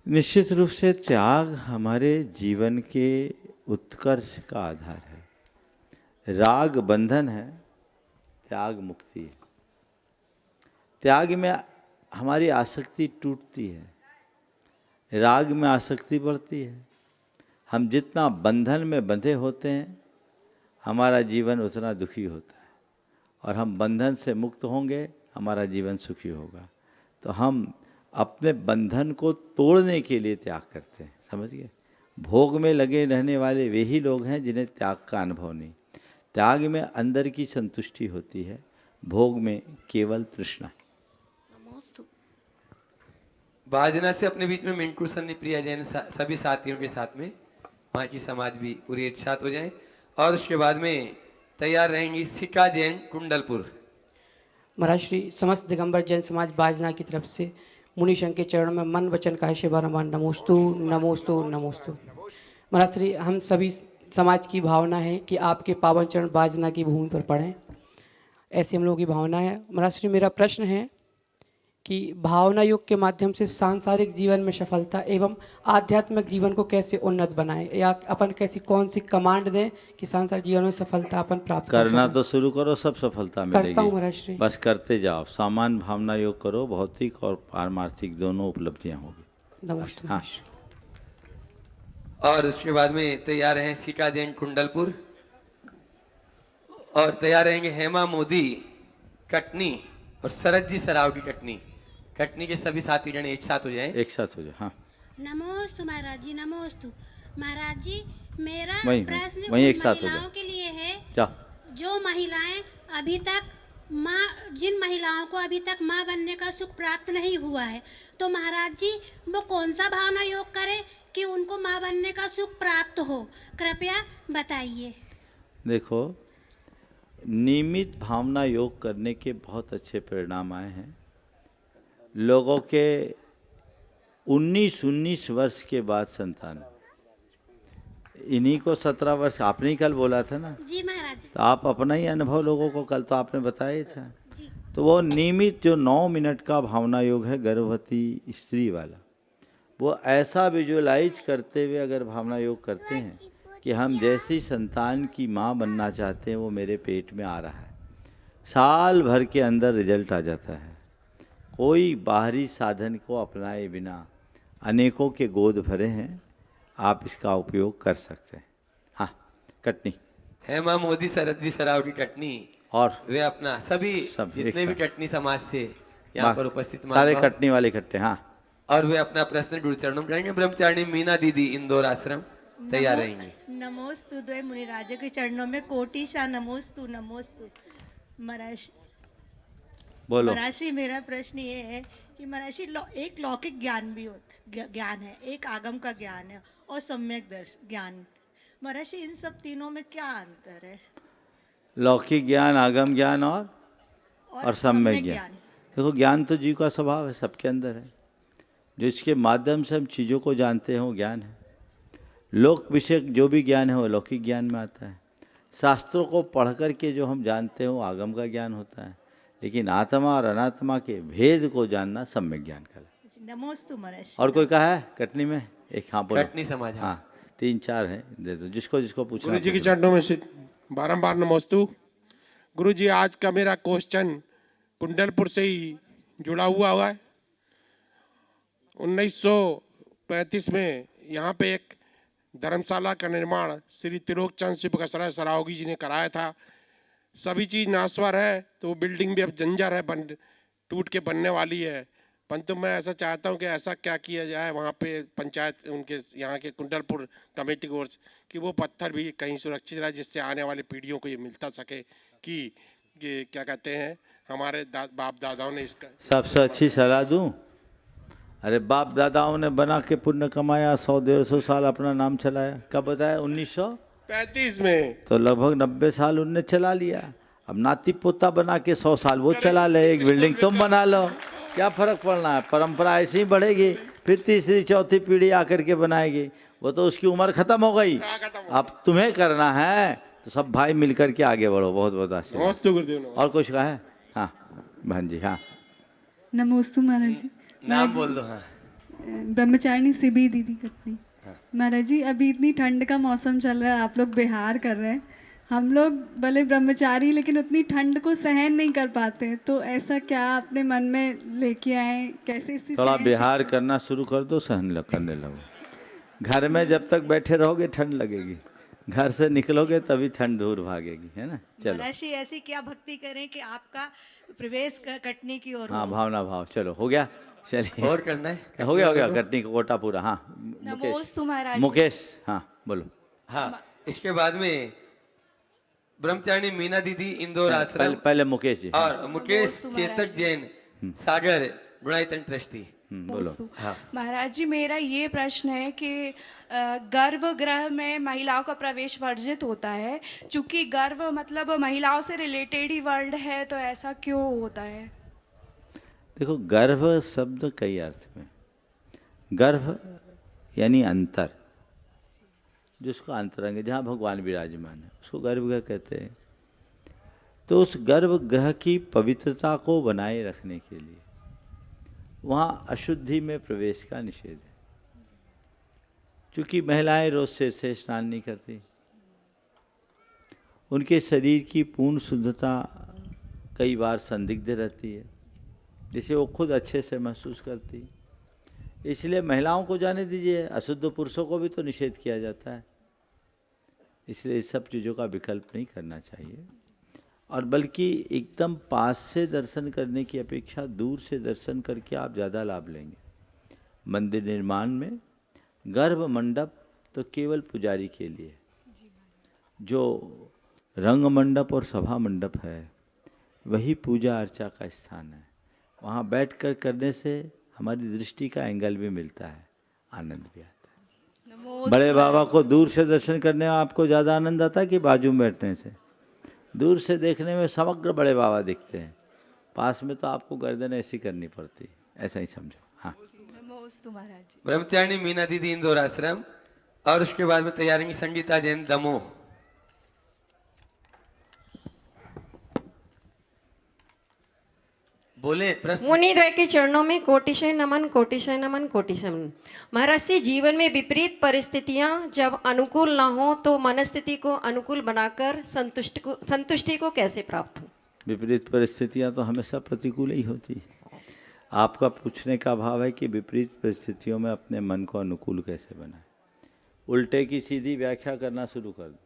निश्चित रूप से त्याग हमारे जीवन के उत्कर्ष का आधार है। राग बंधन है, त्याग मुक्ति है। त्याग में हमारी आसक्ति टूटती है, राग में आसक्ति बढ़ती है। हम जितना बंधन में बंधे होते हैं हमारा जीवन उतना दुखी होता है, और हम बंधन से मुक्त होंगे हमारा जीवन सुखी होगा। तो हम अपने बंधन को तोड़ने के लिए त्याग करते हैं, समझ गए? भोग में लगे रहने वाले वे ही लोग हैं जिन्हें त्याग का अनुभव नहीं। त्याग में अंदर की संतुष्टि होती है, भोग में केवल तृष्णा। बाजना से अपने बीच में मिंकू सन्नी प्रिया जैन सभी साथियों के साथ में, वहाँ की समाज भी पूरी एक साथ हो जाए। और उसके बाद में तैयार रहेंगी सिका जैन कुंडलपुर। महाराज श्री समस्त दिगंबर जैन समाज बाजना की तरफ से मुनिशंकर के चरणों में मन वचन का है बारंबार नमोस्तु नमोस्तु नमोस्तु। महाराज श्री, हम सभी समाज की भावना है कि आपके पावन चरण बाजना की भूमि पर पड़ें, ऐसी हम लोगों की भावना है। महाराज श्री, मेरा प्रश्न है कि भावना योग के माध्यम से सांसारिक जीवन में सफलता एवं आध्यात्मिक जीवन को कैसे उन्नत बनाएं, या अपन कैसी कौन सी कमांड दें कि सांसारिक जीवन में सफलता अपन प्राप्त करना तो शुरू करो, सब सफलता मिलेगी। करता हूं महाराज श्री। बस करते जाओ, सामान्य भावना योग करो, भौतिक और पारमार्थिक दोनों उपलब्धियां होगी। नमस्ते। हाँ। और उसके बाद में तैयार हैं सिका जैन कुंडलपुर, और तैयार रहेंगे हेमा मोदी कटनी और शरद जी सराव की कटनी। कटनी के सभी साथी जन एक साथ हो जाएं। एक साथ हो जाए। हाँ। नमोस्तु महाराज जी, नमोस्तु महाराज जी। मेरा वहीं प्रश्न वहीं एक साथ हो महिलाओं जाए। के लिए है। जाओ। जो महिलाएं अभी तक माँ, जिन महिलाओं को अभी तक माँ बनने का सुख प्राप्त नहीं हुआ है, तो महाराज जी वो कौन सा भावना योग करें कि उनको माँ बनने का सुख प्राप्त हो, कृपया बताइए। देखो, नियमित भावना योग करने के बहुत अच्छे परिणाम आए हैं। लोगों के 19 वर्ष के बाद संतान, इन्हीं को 17 वर्ष, आपने ही कल बोला था ना जी महाराज। तो आप अपना ही अनुभव लोगों को कल तो आपने बताया ही था। तो वो नियमित जो 9 मिनट का भावना योग है गर्भवती स्त्री वाला, वो ऐसा विजुअलाइज करते हुए अगर भावना योग करते हैं कि हम जैसी संतान की माँ बनना चाहते हैं वो मेरे पेट में आ रहा है, साल भर के अंदर रिजल्ट आ जाता है। कोई बाहरी साधन को अपनाए बिना अनेकों के गोद भरे हैं, आप इसका उपयोग कर सकते हैं। हाँ, कटनी। हेमा मोदी शरद जी सराव की कटनी और वे अपना सभी सब एक जितने भी साथ। कटनी समाज से यहाँ पर उपस्थित सारे महानुभाव, कटनी वाले इकट्ठे। हाँ, और वे अपना प्रश्न गुरु चरणों में करेंगे। ब्रह्मचारिणी मीना दीदी इंदौर आश्रम तैयार रहेंगी। नमोस्तु द्वय मुनिराज के चरणों में कोटिशा नमोस्तु नमोस्तु। महाराज बोलो। महाराज मेरा प्रश्न ये है कि महाराज एक लौकिक ज्ञान भी ज्ञान है, एक आगम का ज्ञान है और सम्यक ज्ञान। महाराज इन सब तीनों में क्या अंतर है? लौकिक ज्ञान, आगम ज्ञान और सम्यक ज्ञान। देखो, ज्ञान तो जीव का स्वभाव है, सबके अंदर है। जो इसके माध्यम से हम चीज़ों को जानते हैं वो ज्ञान है। लोक विषय जो भी ज्ञान है वो लौकिक ज्ञान में आता है। शास्त्रों को पढ़ कर के जो हम जानते हैं वो आगम का ज्ञान होता है। लेकिन आत्मा और अनात्मा के भेद को जानना सम्यक ज्ञान कहलाता है। नमोस्तु महाराज। और कोई कहा है कटनी में? एक हाँ बोलो। कटनी समाज। हाँ, 3-4 है, दे दो जिसको जिसको पूछना। गुरु जी के चरणों में बारंबार नमोस्तु। गुरु जी, आज का मेरा क्वेश्चन कुंडलपुर से ही जुड़ा हुआ है। 1935 में यहाँ पे एक धर्मशाला का निर्माण श्री त्रिलोकचंद शिवकसराय सरावगी जी ने कराया था। सभी चीज़ नाश्वर है, तो वो बिल्डिंग भी अब जंजर है, टूट के बनने वाली है। परंतु मैं ऐसा चाहता हूँ कि ऐसा क्या किया जाए वहाँ पे पंचायत उनके यहाँ के कुंडलपुर कमेटी की ओर से कि वो पत्थर भी कहीं सुरक्षित रहे, जिससे आने वाली पीढ़ियों को ये मिलता सके कि क्या कहते हैं हमारे बाप दादाओं ने इसका। सबसे अच्छी सलाह दूँ? अरे बाप दादाओं ने बना के पुण्य कमाया, 100-150 साल अपना नाम चलाया। कब बताया? 1935 में। तो लगभग 90 साल उनने चला लिया। अब नाती पोता बना के 100 साल वो चला ले, एक बिल्डिंग तुम बना लो, क्या फर्क पड़ना है? परंपरा ऐसे ही बढ़ेगी, फिर तीसरी चौथी पीढ़ी आकर के बनाएगी। वो तो उसकी उम्र खत्म हो गई। अब तुम्हें करना है तो सब भाई मिलकर के आगे बढ़ो। बहुत बहुत आशीर्वाद। और कुछ कहा है? हाँ बहन जी। हाँ, नमोस्तु महाराज जी। नाम बोल दो। हाँ, ब्रह्मचारिणी सिबी दीदी कटनी। महाराज जी, अभी इतनी ठंड का मौसम चल रहा है, आप लोग बिहार कर रहे हैं। हम लोग भले ब्रह्मचारी लेकिन उतनी ठंड को सहन नहीं कर पाते, तो ऐसा क्या अपने मन में लेके आए? कैसे इससे थोड़ा बिहार करना शुरू कर दो, सहन करने लगो। घर में जब तक बैठे रहोगे ठंड लगेगी, घर से निकलोगे तभी ठंड दूर भागेगी, है ना? चलो महाराज ऐसी क्या भक्ति करें कि आपका प्रवेश कटनी की ओर। हाँ, भावना भाव। चलो हो गया, चलिए और करना है। हो गया कटनी का कोटा पूरा। हाँ नमोस्तु महाराज। मुकेश। हाँ बोलो। हाँ, इसके बाद में ब्रह्मचारिणी मीना दीदी इंदौर आश्रम। पहले मुकेश जी। और मुकेश चेतक जैन सागर गुणायतन ट्रस्टी। बोलो। हाँ महाराज जी, मेरा ये प्रश्न है कि गर्भगृह में महिलाओं का प्रवेश वर्जित होता है। चूंकि गर्भ मतलब महिलाओं से रिलेटेड ही वर्ड है, तो ऐसा क्यों होता है? देखो, गर्भ शब्द कई अर्थ में। गर्भ यानी अंतर, जिसको अंतरंग, जहाँ भगवान विराजमान है उसको गर्भगृह कहते हैं। तो उस गर्भगृह की पवित्रता को बनाए रखने के लिए वहाँ अशुद्धि में प्रवेश का निषेध है। क्योंकि महिलाएं रोज से स्नान नहीं करती, उनके शरीर की पूर्ण शुद्धता कई बार संदिग्ध रहती है, जिसे वो खुद अच्छे से महसूस करती। इसलिए महिलाओं को जाने दीजिए, अशुद्ध पुरुषों को भी तो निषेध किया जाता है। इसलिए इस सब चीज़ों का विकल्प नहीं करना चाहिए, और बल्कि एकदम पास से दर्शन करने की अपेक्षा दूर से दर्शन करके आप ज़्यादा लाभ लेंगे। मंदिर निर्माण में गर्भ मंडप तो केवल पुजारी के लिए, जो रंग मंडप और सभा मंडप है वही पूजा अर्चा का स्थान है। वहाँ बैठकर करने से हमारी दृष्टि का एंगल भी मिलता है, आनंद भी आता है। बड़े बाबा को दूर से दर्शन करने में आपको ज़्यादा आनंद आता है कि बाजू में बैठने से? दूर से देखने में समग्र बड़े बाबा दिखते हैं, पास में तो आपको गर्दन ऐसी करनी पड़ती है। ऐसा ही समझो। हाँ, ब्रह्मचारिणी मीना दीदी इंदौर आश्रम। और उसके बाद में तैयारी संगीता जैन दमोह। बोले प्रश्न। मुनिद्वय के चरणों में कोटिशय नमन, कोटिशय नमन, कोटिशय नमन। महाराज जी, जीवन में विपरीत परिस्थितियां जब अनुकूल ना हो तो मनस्थिति को अनुकूल बनाकर संतुष्टि को कैसे प्राप्त हो? विपरीत परिस्थितियां तो हमेशा प्रतिकूल ही होती है। आपका पूछने का भाव है कि विपरीत परिस्थितियों में अपने मन को अनुकूल कैसे बनाए। उल्टे की सीधी व्याख्या करना शुरू कर दो,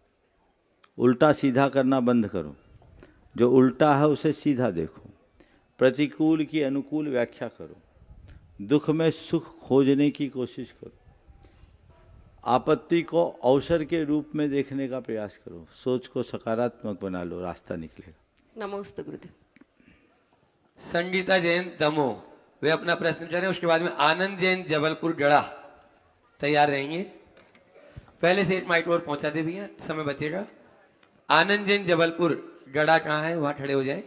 उल्टा सीधा करना बंद करो। जो उल्टा है उसे सीधा देखो, प्रतिकूल की अनुकूल व्याख्या करो, दुख में सुख खोजने की कोशिश करो, आपत्ति को अवसर के रूप में देखने का प्रयास करो, सोच को सकारात्मक बना लो, रास्ता निकलेगा। नमस्ते गुरुदेव। संगीता जैन दमोह, वे अपना प्रश्न करें। उसके बाद में आनंद जैन जबलपुर गढ़ा तैयार रहेंगे। पहले से एक माइक और पहुंचा दे भैया, समय बचेगा। आनंद जैन जबलपुर गढ़ा कहाँ है, वहां खड़े हो जाए।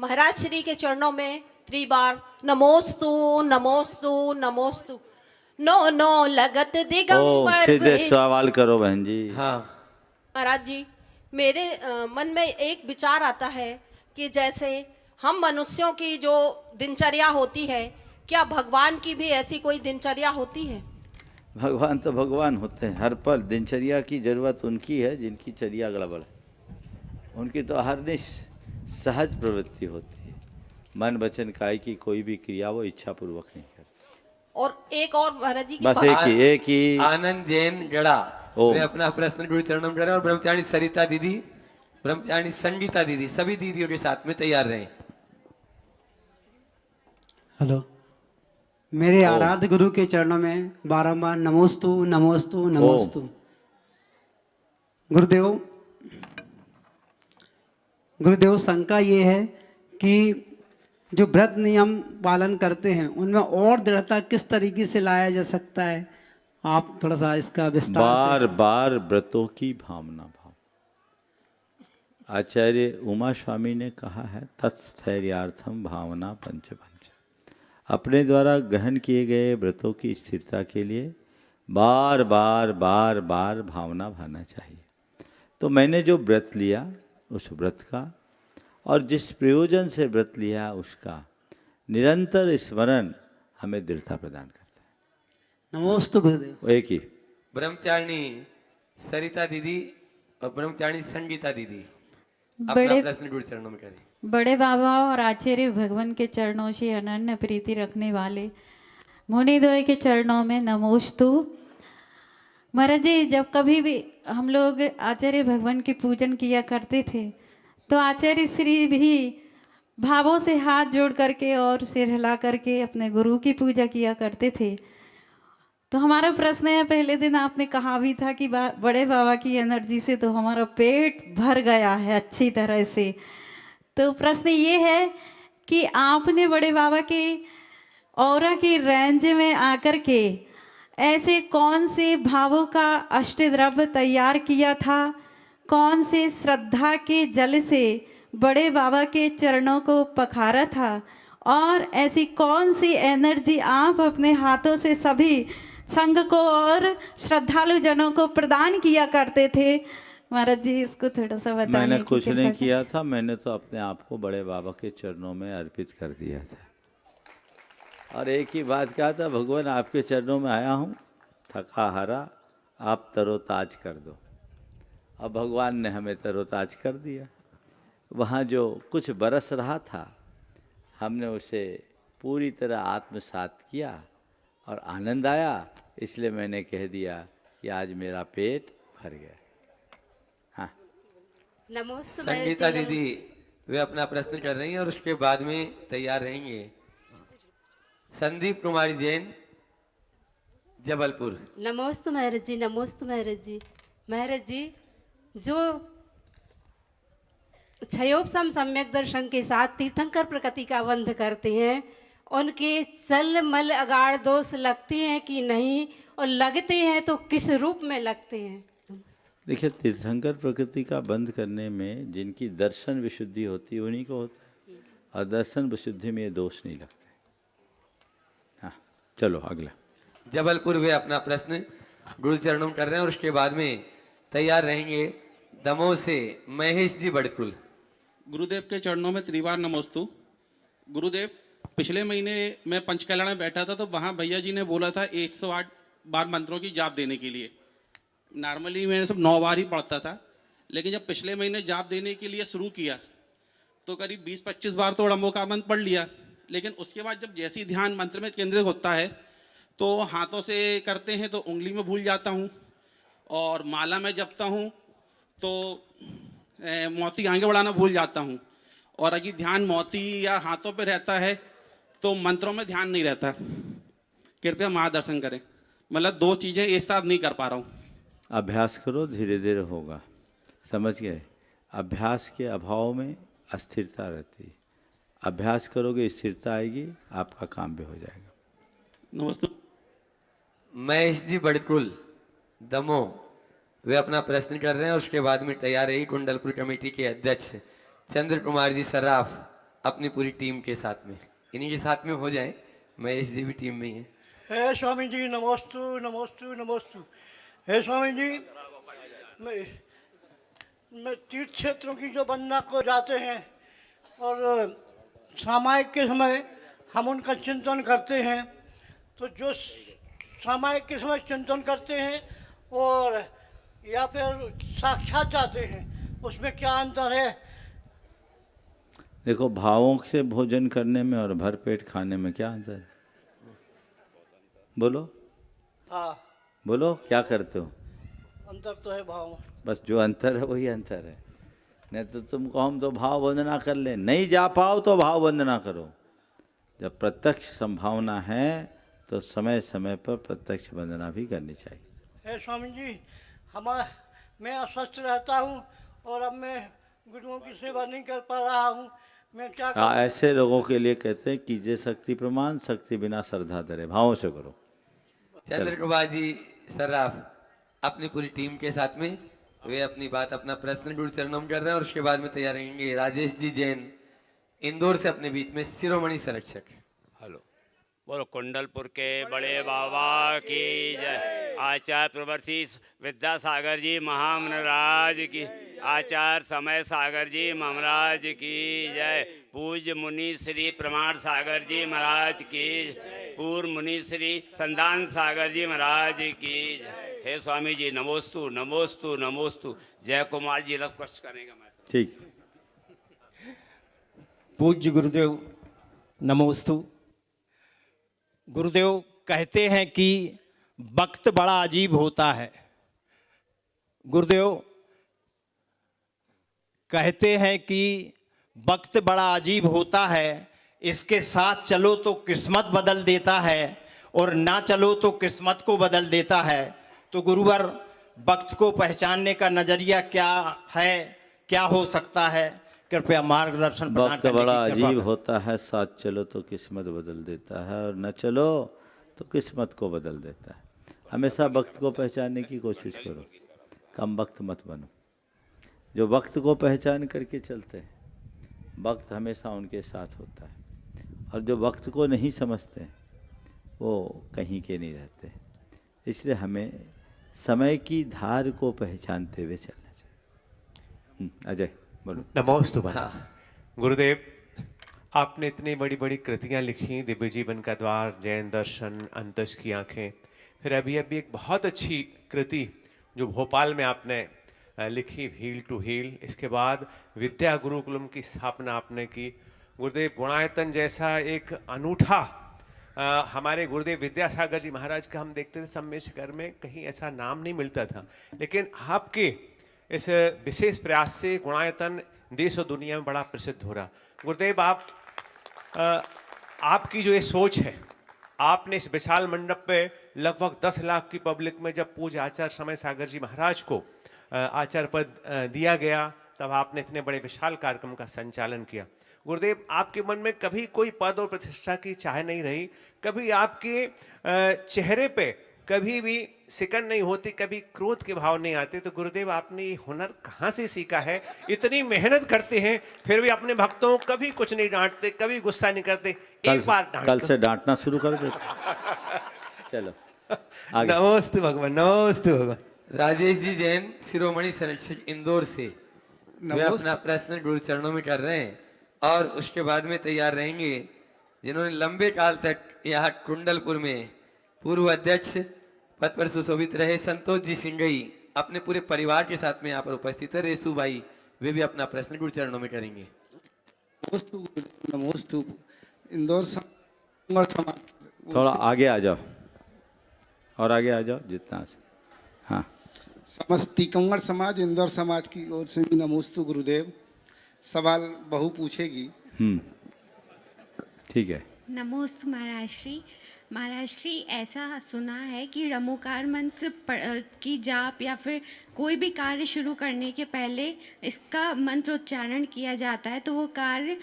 महाराज श्री के चरणों में त्रिबार नमोस्तु नमोस्तु नमोस्तु। नो नो लगत दिगंबर सीधे सवाल करो बहन जी। हाँ महाराज जी, मेरे मन में एक विचार आता है कि जैसे हम मनुष्यों की जो दिनचर्या होती है, क्या भगवान की भी ऐसी कोई दिनचर्या होती है? भगवान तो भगवान होते हैं, हर पल दिनचर्या की जरूरत उनकी है जिनकी चर्या गड़बड़ है। उनकी तो हर सहज प्रवृत्ति होती है, मन वचन काय की कोई भी क्रिया वो इच्छा पूर्वक नहीं करते। और एक और महाराज जी की बस एक ही आनंद जैन गढ़ा, वे अपना प्रश्न गुरु चरणों में करें। और ब्रह्मचारी सरिता दीदी, ब्रह्मचारी संगीता दीदी, सभी दीदियों के साथ में तैयार रहें। हेलो, मेरे आराध्य गुरु के चरणों में बारंबार नमोस्तु नमोस्तु नमोस्तु। गुरुदेव शंका ये है कि जो व्रत नियम पालन करते हैं उनमें और दृढ़ता किस तरीके से लाया जा सकता है, आप थोड़ा सा इसका विस्तार बार बार व्रतों की भावना भाव। आचार्य उमा स्वामी ने कहा है तत्स्थैर्यार्थम भावना पंचपंच। अपने द्वारा ग्रहण किए गए व्रतों की स्थिरता के लिए बार बार बार बार भावना भाना चाहिए। तो मैंने जो व्रत लिया उस व्रत का और जिस प्रयोजन से व्रत लिया उसका निरंतर स्मरण हमें दृढ़ता प्रदान करता है। नमोस्तु गुरुदेव। एक ही ब्रह्मचारिणी सरिता दीदी और ब्रह्मचारिणी संगीता दीदी अपना बड़े प्रश्न गुरु चरणों में करें। बड़े बाबा और आचार्य भगवान के चरणों से अनन्य प्रीति रखने वाले मुनिद्वय के चरणों में नमोस्तु। महाराज जी, जब कभी भी हम लोग आचार्य भगवान के पूजन किया करते थे तो आचार्य श्री भी भावों से हाथ जोड़ करके और सिर हिला करके अपने गुरु की पूजा किया करते थे। तो हमारा प्रश्न है, पहले दिन आपने कहा भी था कि बड़े बाबा की एनर्जी से तो हमारा पेट भर गया है अच्छी तरह से। तो प्रश्न ये है कि आपने बड़े बाबा के औरा की रेंज में आकर के ऐसे कौन से भावों का अष्टद्रव्य तैयार किया था, कौन से श्रद्धा के जल से बड़े बाबा के चरणों को पखारा था, और ऐसी कौन सी एनर्जी आप अपने हाथों से सभी संघ को और श्रद्धालु जनों को प्रदान किया करते थे? महाराज जी, इसको थोड़ा सा बताइए। मैंने कुछ नहीं किया था, मैंने तो अपने आप को बड़े बाबा के चरणों में अर्पित कर दिया था और एक ही बात कहा था, भगवान आपके चरणों में आया हूँ, थका हारा आप तरोताज कर दो। अब भगवान ने हमें तरोताज कर दिया। वहाँ जो कुछ बरस रहा था हमने उसे पूरी तरह आत्मसात किया और आनंद आया, इसलिए मैंने कह दिया कि आज मेरा पेट भर गया। हाँ, नमस्ते संगीता दीदी, वे अपना प्रश्न कर रही हैं और उसके बाद में तैयार रहेंगे संदीप कुमारी जैन जबलपुर। नमोस्तु महाराज जी, नमोस्तु महाराज जी। महाराज जी, जो क्षयोपशम सम्यक दर्शन के साथ तीर्थंकर प्रकृति का वंध करते हैं, उनके चल मल अगाड़ दोष लगते हैं कि नहीं, और लगते हैं तो किस रूप में लगते हैं? देखिए, तीर्थंकर प्रकृति का बंध करने में जिनकी दर्शन विशुद्धि होती है उन्हीं को होता है, और दर्शन विशुद्धि में ये दोष नहीं लगते। हाँ, चलो अगला। जबलपुर वे अपना प्रश्न गुरु चरणों में कर रहे हैं और उसके बाद में तैयार रहेंगे दमोह से महेश जी बड़कुल। गुरुदेव के चरणों में त्रिवार नमोस्तु। गुरुदेव, पिछले महीने मैं पंचकल्याण में बैठा था तो वहाँ भैया जी ने बोला था 108 बार मंत्रों की जाप देने के लिए। नॉर्मली मैंने सब 9 बार ही पढ़ता था, लेकिन जब पिछले महीने जाप देने के लिए शुरू किया तो करीब 20-25 बार तो ब्रह्मो का मंत्र पढ़ लिया, लेकिन उसके बाद जब जैसे ही ध्यान मंत्र में केंद्रित होता है तो हाथों से करते हैं तो उंगली में भूल जाता हूँ, और माला में जपता हूँ तो मोती आगे बढ़ाना भूल जाता हूँ। और अगर ध्यान मोती या हाथों पे रहता है तो मंत्रों में ध्यान नहीं रहता। कृपया मार्गदर्शन करें, मतलब दो चीज़ें एक साथ नहीं कर पा रहा हूँ। अभ्यास करो, धीरे धीरे होगा, समझ गए। अभ्यास के अभाव में अस्थिरता रहती है, अभ्यास करोगे स्थिरता आएगी, आपका काम भी हो जाएगा। नमस्ते। महेश जी बड़कुल दमोह, वे अपना प्रश्न कर रहे हैं और उसके बाद में तैयार रही कुंडलपुर कमेटी के अध्यक्ष चंद्र कुमार जी सर्राफ अपनी पूरी टीम के साथ में। इन्हीं के साथ में हो जाए, महेश जी भी टीम में ही है। हे स्वामी जी नमोस्तु नमोस्तु नमोस्तु। हे स्वामी जी, मैं तीर्थ क्षेत्रों की जो वंदना को जाते हैं और सामायिक के समय हम उनका चिंतन करते हैं, तो जो सामायिक के समय चिंतन करते हैं और या फिर साक्षात जाते हैं, उसमें क्या अंतर है? देखो, भावों से भोजन करने में और भरपेट खाने में क्या अंतर है? बोलो। हाँ, बोलो, क्या करते हो? अंतर तो है भाव में। बस जो अंतर है वही अंतर है। नहीं तो तुमको हम तो भाव वंदना कर ले, नहीं जा पाओ तो भाव वंदना करो। जब प्रत्यक्ष संभावना है तो समय समय पर प्रत्यक्ष वंदना भी करनी चाहिए। हे स्वामी जी, मैं अस्वस्थ रहता हूँ और अब मैं गुरुओं की सेवा नहीं कर पा रहा हूँ, मैं क्या करूं? ऐसे लोगों के लिए कहते हैं कीजिए शक्ति प्रमाण, शक्ति बिना श्रद्धा धरे, भावों से करो। चंद्र कुमार जी सर्राफ अपनी पूरी टीम के साथ में वे अपनी बात, अपना प्रश्न गुरु चरणों में कर रहे हैं और उसके बाद में तैयार रहेंगे राजेश जी जैन इंदौर से अपने बीच में शिरोमणि संरक्षक। हेलो, बोलो कुंडलपुर के बड़े बाबा की जय। आचार्य प्रवर्ती विद्यासागर जी महामहाराज की, आचार्य समय सागर जी महाराज की जय। पूज्य मुनि श्री प्रमाण सागर जी महाराज की, पूर्व मुनि श्री संदान सागर जी महाराज की जय। हे स्वामी जी नमोस्तु नमोस्तु नमोस्तु। जय कुमार जी रथ कष्ट करेगा मैं। ठीक। पूज्य गुरुदेव नमोस्तु। गुरुदेव कहते हैं कि वक्त बड़ा अजीब होता है। गुरुदेव कहते हैं कि वक्त बड़ा अजीब होता है, इसके साथ चलो तो किस्मत बदल देता है और ना चलो तो किस्मत को बदल देता है। तो गुरुवर, वक्त को पहचानने का नजरिया क्या है, क्या हो सकता है? कृपया मार्गदर्शन प्रदान वक्त करने की बड़ा कृपा अजीब करें। होता है, साथ चलो तो किस्मत बदल देता है और न चलो तो किस्मत को बदल देता है। हमेशा वक्त को पहचानने की कोशिश करो, कम वक्त मत बनो। जो वक्त को पहचान करके चलते हैं, वक्त हमेशा उनके साथ होता है, और जो वक्त को नहीं समझते वो कहीं के नहीं रहते। इसलिए हमें समय की धार को पहचानते हुए चलना चाहिए। अजय बोलो। नमोस्तु। गुरुदेव, आपने इतनी बड़ी बड़ी कृतियां लिखी, दिव्य जीवन का द्वार, जैन दर्शन, अंतस की आंखें, फिर अभी एक बहुत अच्छी कृति जो भोपाल में आपने लिखी, हील टू हील। इसके बाद विद्या गुरुकुलम की स्थापना आपने की। गुरुदेव गुणायतन जैसा एक अनूठा हमारे गुरुदेव विद्यासागर जी महाराज का हम देखते थे सम्मेशकर में, कहीं ऐसा नाम नहीं मिलता था, लेकिन आपके इस विशेष प्रयास से गुणायतन देश और दुनिया में बड़ा प्रसिद्ध हो रहा। गुरुदेव, आपकी जो ये सोच है, आपने इस विशाल मंडप पे लगभग 10 लाख की पब्लिक में जब पूज्य आचार्य समय सागर जी महाराज को आचार्य पद दिया गया, तब आपने इतने बड़े विशाल कार्यक्रम का संचालन किया। गुरुदेव, आपके मन में कभी कोई पद और प्रतिष्ठा की चाह नहीं रही, कभी आपके चेहरे पे कभी भी सिकन नहीं होती, कभी क्रोध के भाव नहीं आते। तो गुरुदेव, आपने ये हुनर कहाँ से सीखा है? इतनी मेहनत करते हैं फिर भी अपने भक्तों को कभी कुछ नहीं डांटते, कभी गुस्सा नहीं करते। एक बार कल से डांटना शुरू कर दो। चलो आगे। नमस्ते भगवान, नमस्ते भगवान। राजेश जी जैन शिरोमणि संरक्षक इंदौर से वे अपना प्रश्न गुरु चरणों में कर रहे हैं और उसके बाद में तैयार रहेंगे जिन्होंने लंबे काल तक यहाँ कुंडलपुर में पूर्व अध्यक्ष पद पर सुशोभित रहे, संतोष जी सिंगई अपने पूरे परिवार के साथ में यहाँ पर उपस्थित है। रेसू भाई, वे भी अपना प्रश्न गुरु चरणों में करेंगे। नमोस्तु। इंदौर समाज, थोड़ा आगे आ जाओ और आगे आ जाओ जितना से। हाँ, समस्ती कंवर समाज, इंदौर समाज की ओर से भी नमोस्तु गुरुदेव। सवाल बहू पूछेगी। ठीक है। नमोस्तु महाराज श्री। महाराज श्री, ऐसा सुना है कि रमोकार मंत्र की जाप या फिर कोई भी कार्य शुरू करने के पहले इसका मंत्र उच्चारण किया जाता है तो वो कार्य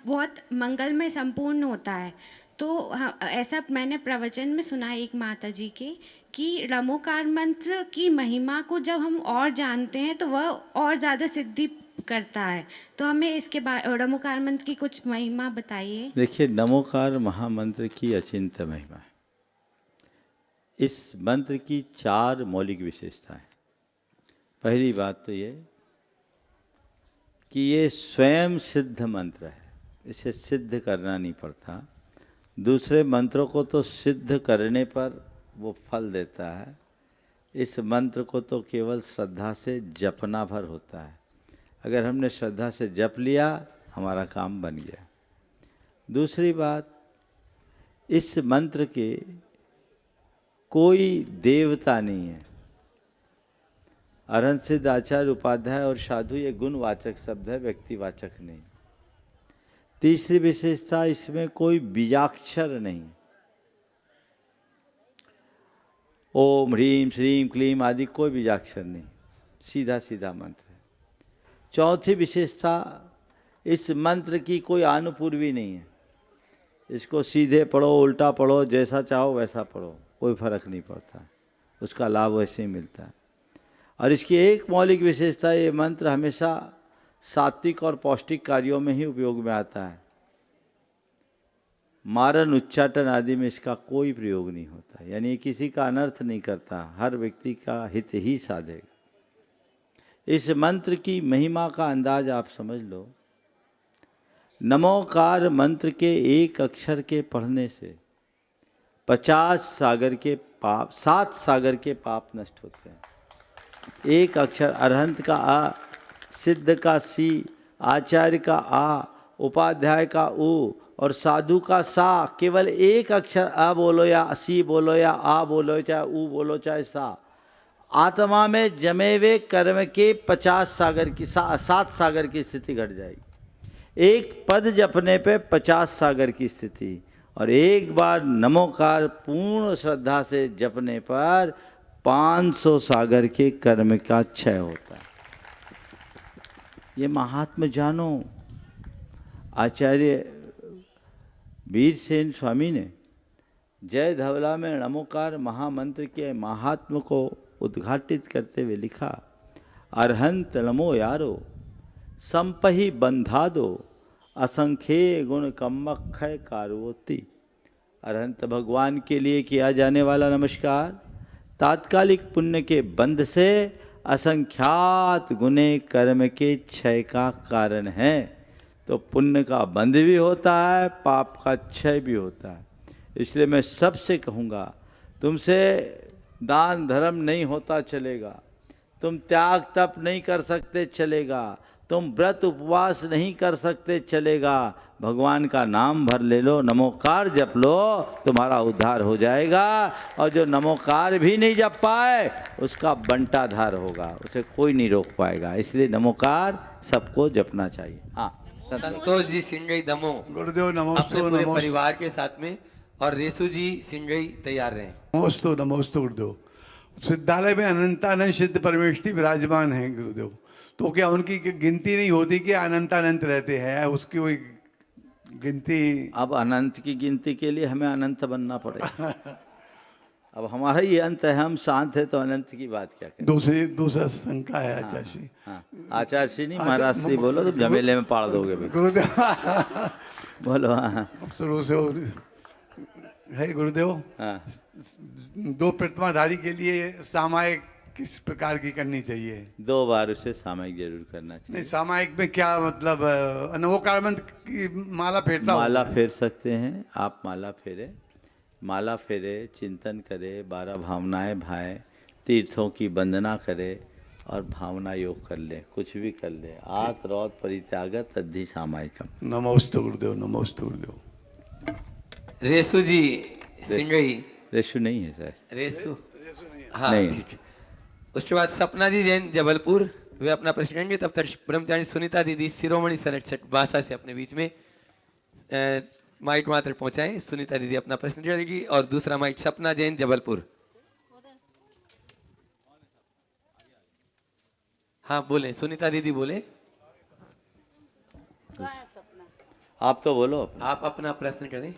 बहुत मंगलमय संपूर्ण होता है। तो ऐसा मैंने प्रवचन में सुना एक माता जी के कि रमोकार मंत्र की महिमा को जब हम और जानते हैं तो वह और ज़्यादा सिद्धि करता है। तो हमें इसके बाद रमोकार मंत्र की कुछ महिमा बताइए। देखिए, नमोकार महामंत्र की अचिंत्य महिमा है। इस मंत्र की 4 मौलिक विशेषताएं। पहली बात तो ये कि ये स्वयं सिद्ध मंत्र है, इसे सिद्ध करना नहीं पड़ता। दूसरे मंत्रों को तो सिद्ध करने पर वो फल देता है, इस मंत्र को तो केवल श्रद्धा से जपना भर होता है। अगर हमने श्रद्धा से जप लिया, हमारा काम बन गया। दूसरी बात, इस मंत्र के कोई देवता नहीं है। अरहंत सिद्ध, आचार्य, उपाध्याय और साधु ये गुणवाचक शब्द है, व्यक्तिवाचक नहीं। तीसरी विशेषता, इसमें कोई बीजाक्षर नहीं। ओम ह्रीम श्रीम क्लीम आदि कोई बीजाक्षर नहीं, सीधा सीधा मंत्र है। चौथी विशेषता, इस मंत्र की कोई आनुपूर्वी नहीं है। इसको सीधे पढ़ो, उल्टा पढ़ो, जैसा चाहो वैसा पढ़ो, कोई फर्क नहीं पड़ता, उसका लाभ वैसे ही मिलता है। और इसकी एक मौलिक विशेषता, ये मंत्र हमेशा सात्विक और पौष्टिक कार्यों में ही उपयोग में आता है। मारन, उच्चाटन आदि में इसका कोई प्रयोग नहीं होता, यानी किसी का अनर्थ नहीं करता, हर व्यक्ति का हित ही साधेगा। इस मंत्र की महिमा का अंदाज आप समझ लो। नमोकार मंत्र के एक अक्षर के पढ़ने से 50 सागर के पाप, 7 सागर के पाप नष्ट होते हैं। एक अक्षर, अरहंत का आ, सिद्ध का सी, आचार्य का आ, उपाध्याय का उ और साधु का सा, केवल एक अक्षर आ बोलो या सी बोलो या आ बोलो, चाहे उ बोलो चाहे सा, आत्मा में जमे हुए कर्म के 50 सागर की 7 सागर की स्थिति घट जाएगी। एक पद जपने पे 50 सागर की स्थिति, और एक बार नमोकार पूर्ण श्रद्धा से जपने पर 500 सागर के कर्म का क्षय होता है। ये महात्म जानो। आचार्य वीरसेन स्वामी ने जय धवला में नमोकार महामंत्र के महात्म को उद्घाटित करते हुए लिखा, अरहंत नमो यारो संपहि बंधा दो, असंख्य गुण कम्मक्षय कारवोति। अरहंत भगवान के लिए किया जाने वाला नमस्कार तात्कालिक पुण्य के बंध से असंख्यात गुने कर्म के क्षय का कारण है। तो पुण्य का बंध भी होता है, पाप का क्षय भी होता है। इसलिए मैं सबसे कहूँगा, तुमसे दान धर्म नहीं होता चलेगा, तुम त्याग तप नहीं कर सकते चलेगा, तुम व्रत उपवास नहीं कर सकते चलेगा, भगवान का नाम भर ले लो, नमोकार जप लो, तुम्हारा उद्धार हो जाएगा। और जो नमोकार भी नहीं जप पाए उसका बंटाधार होगा, उसे कोई नहीं रोक पाएगा। इसलिए नमोकार सबको जपना चाहिए। हाँ, संतोष जी सिंगई दमो, गुरुदेव नमोस्तु, अपने पूरे नमोस्तु। परिवार के साथ में, और रेसु जी सिंगई तैयार रहें। नमोस्तु नमोस्तु गुरुदेव। सिद्धालय में अनंतानंद सिद्ध परमेष्टि विराजमान हैं गुरुदेव, तो क्या उनकी गिनती नहीं होती कि अनंतानंत रहते हैं? उसकी कोई गिनती? अब अनंत की गिनती के लिए हमें अनंत बनना पड़ेगा। अब हमारा ये अंत है, हम शांत है तो अनंत की बात क्या करें। दूसरा शंका है आचार्य श्री। हाँ, आचार्य श्री नहीं, महाराज श्री बोलो, तुम झमेले में पाड़ दोगे गुरुदेव। बोलो। हाँ, शुरू से है गुरुदेव। हाँ, 2 प्रतिमाधारी के लिए सामायिक किस प्रकार की करनी चाहिए? 2 बार उसे सामायिक जरूर करना चाहिए। नहीं, सामायिक में क्या मतलब? नमोकार मंत्र की माला फेरता हूँ। माला फेर सकते हैं आप, माला फेरे, चिंतन करे, 12 भावनाएं भाए, तीर्थों की वंदना करे और भावना योग कर ले, कुछ भी कर ले। आत रौत परित्यागत तद्धि सामायिकम। नमोस्तु गुरुदेव, नमोस्तु गुरुदेव। रेसु जी सिंगई। रेसु नहीं है सर, रेसु हाँ नहीं। ठीक है। उसके बाद सपना जी जैन जबलपुर। वे अपना प्रश्न करेंगे। तब तक ब्रह्मचारी सुनीता दीदी शिरोमणि संरक्षक भाषा से अपने बीच में माइक मात्र पहुंचाएं। सुनीता दीदी अपना प्रश्न करेगी और दूसरा माइक सपना जैन जबलपुर। हाँ बोले, सुनीता दीदी बोले। आप तो बोलो, आप अपना प्रश्न करें।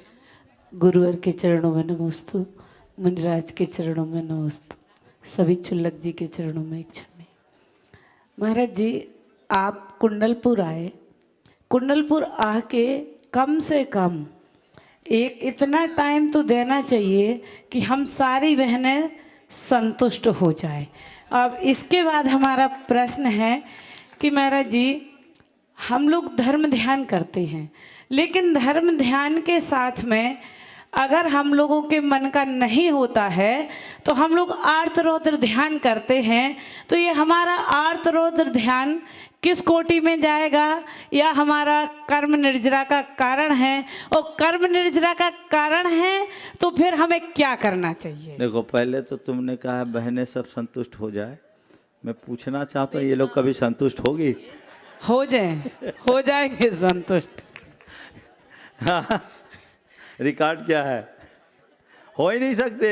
गुरुवर के चरणों में नमोस्तु, मुनिराज के चरणों में नमोस्तु, सभी चुल्लक जी के चरणों में एक क्षण में। महाराज जी, आप कुंडलपुर आए, कुंडलपुर आके कम से कम एक इतना टाइम तो देना चाहिए कि हम सारी बहनें संतुष्ट हो जाएं। अब इसके बाद हमारा प्रश्न है कि महाराज जी, हम लोग धर्म ध्यान करते हैं, लेकिन धर्म ध्यान के साथ में अगर हम लोगों के मन का नहीं होता है तो हम लोग आर्त रौद्र ध्यान करते हैं, तो ये हमारा आर्त रौद्र ध्यान किस कोटि में जाएगा, या हमारा कर्म निर्जरा का कारण है? और कर्म निर्जरा का कारण है तो फिर हमें क्या करना चाहिए? देखो, पहले तो तुमने कहा बहनें सब संतुष्ट हो जाए। मैं पूछना चाहता हूँ, ये लोग कभी संतुष्ट होगी? हो जाएंगे संतुष्ट। रिकॉर्ड क्या है? हो ही नहीं सकते।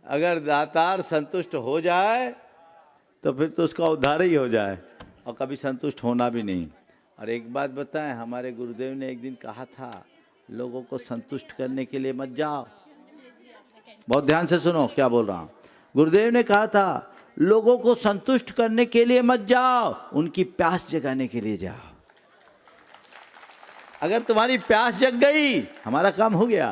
अगर दातार संतुष्ट हो जाए तो फिर तो उसका उद्धार ही हो जाए, और कभी संतुष्ट होना भी नहीं। और एक बात बताएं, हमारे गुरुदेव ने एक दिन कहा था, लोगों को संतुष्ट करने के लिए मत जाओ। बहुत ध्यान से सुनो क्या बोल रहा हूँ। गुरुदेव ने कहा था, लोगों को संतुष्ट करने के लिए मत जाओ, उनकी प्यास जगाने के लिए जाओ। अगर तुम्हारी प्यास जग गई, हमारा काम हो गया।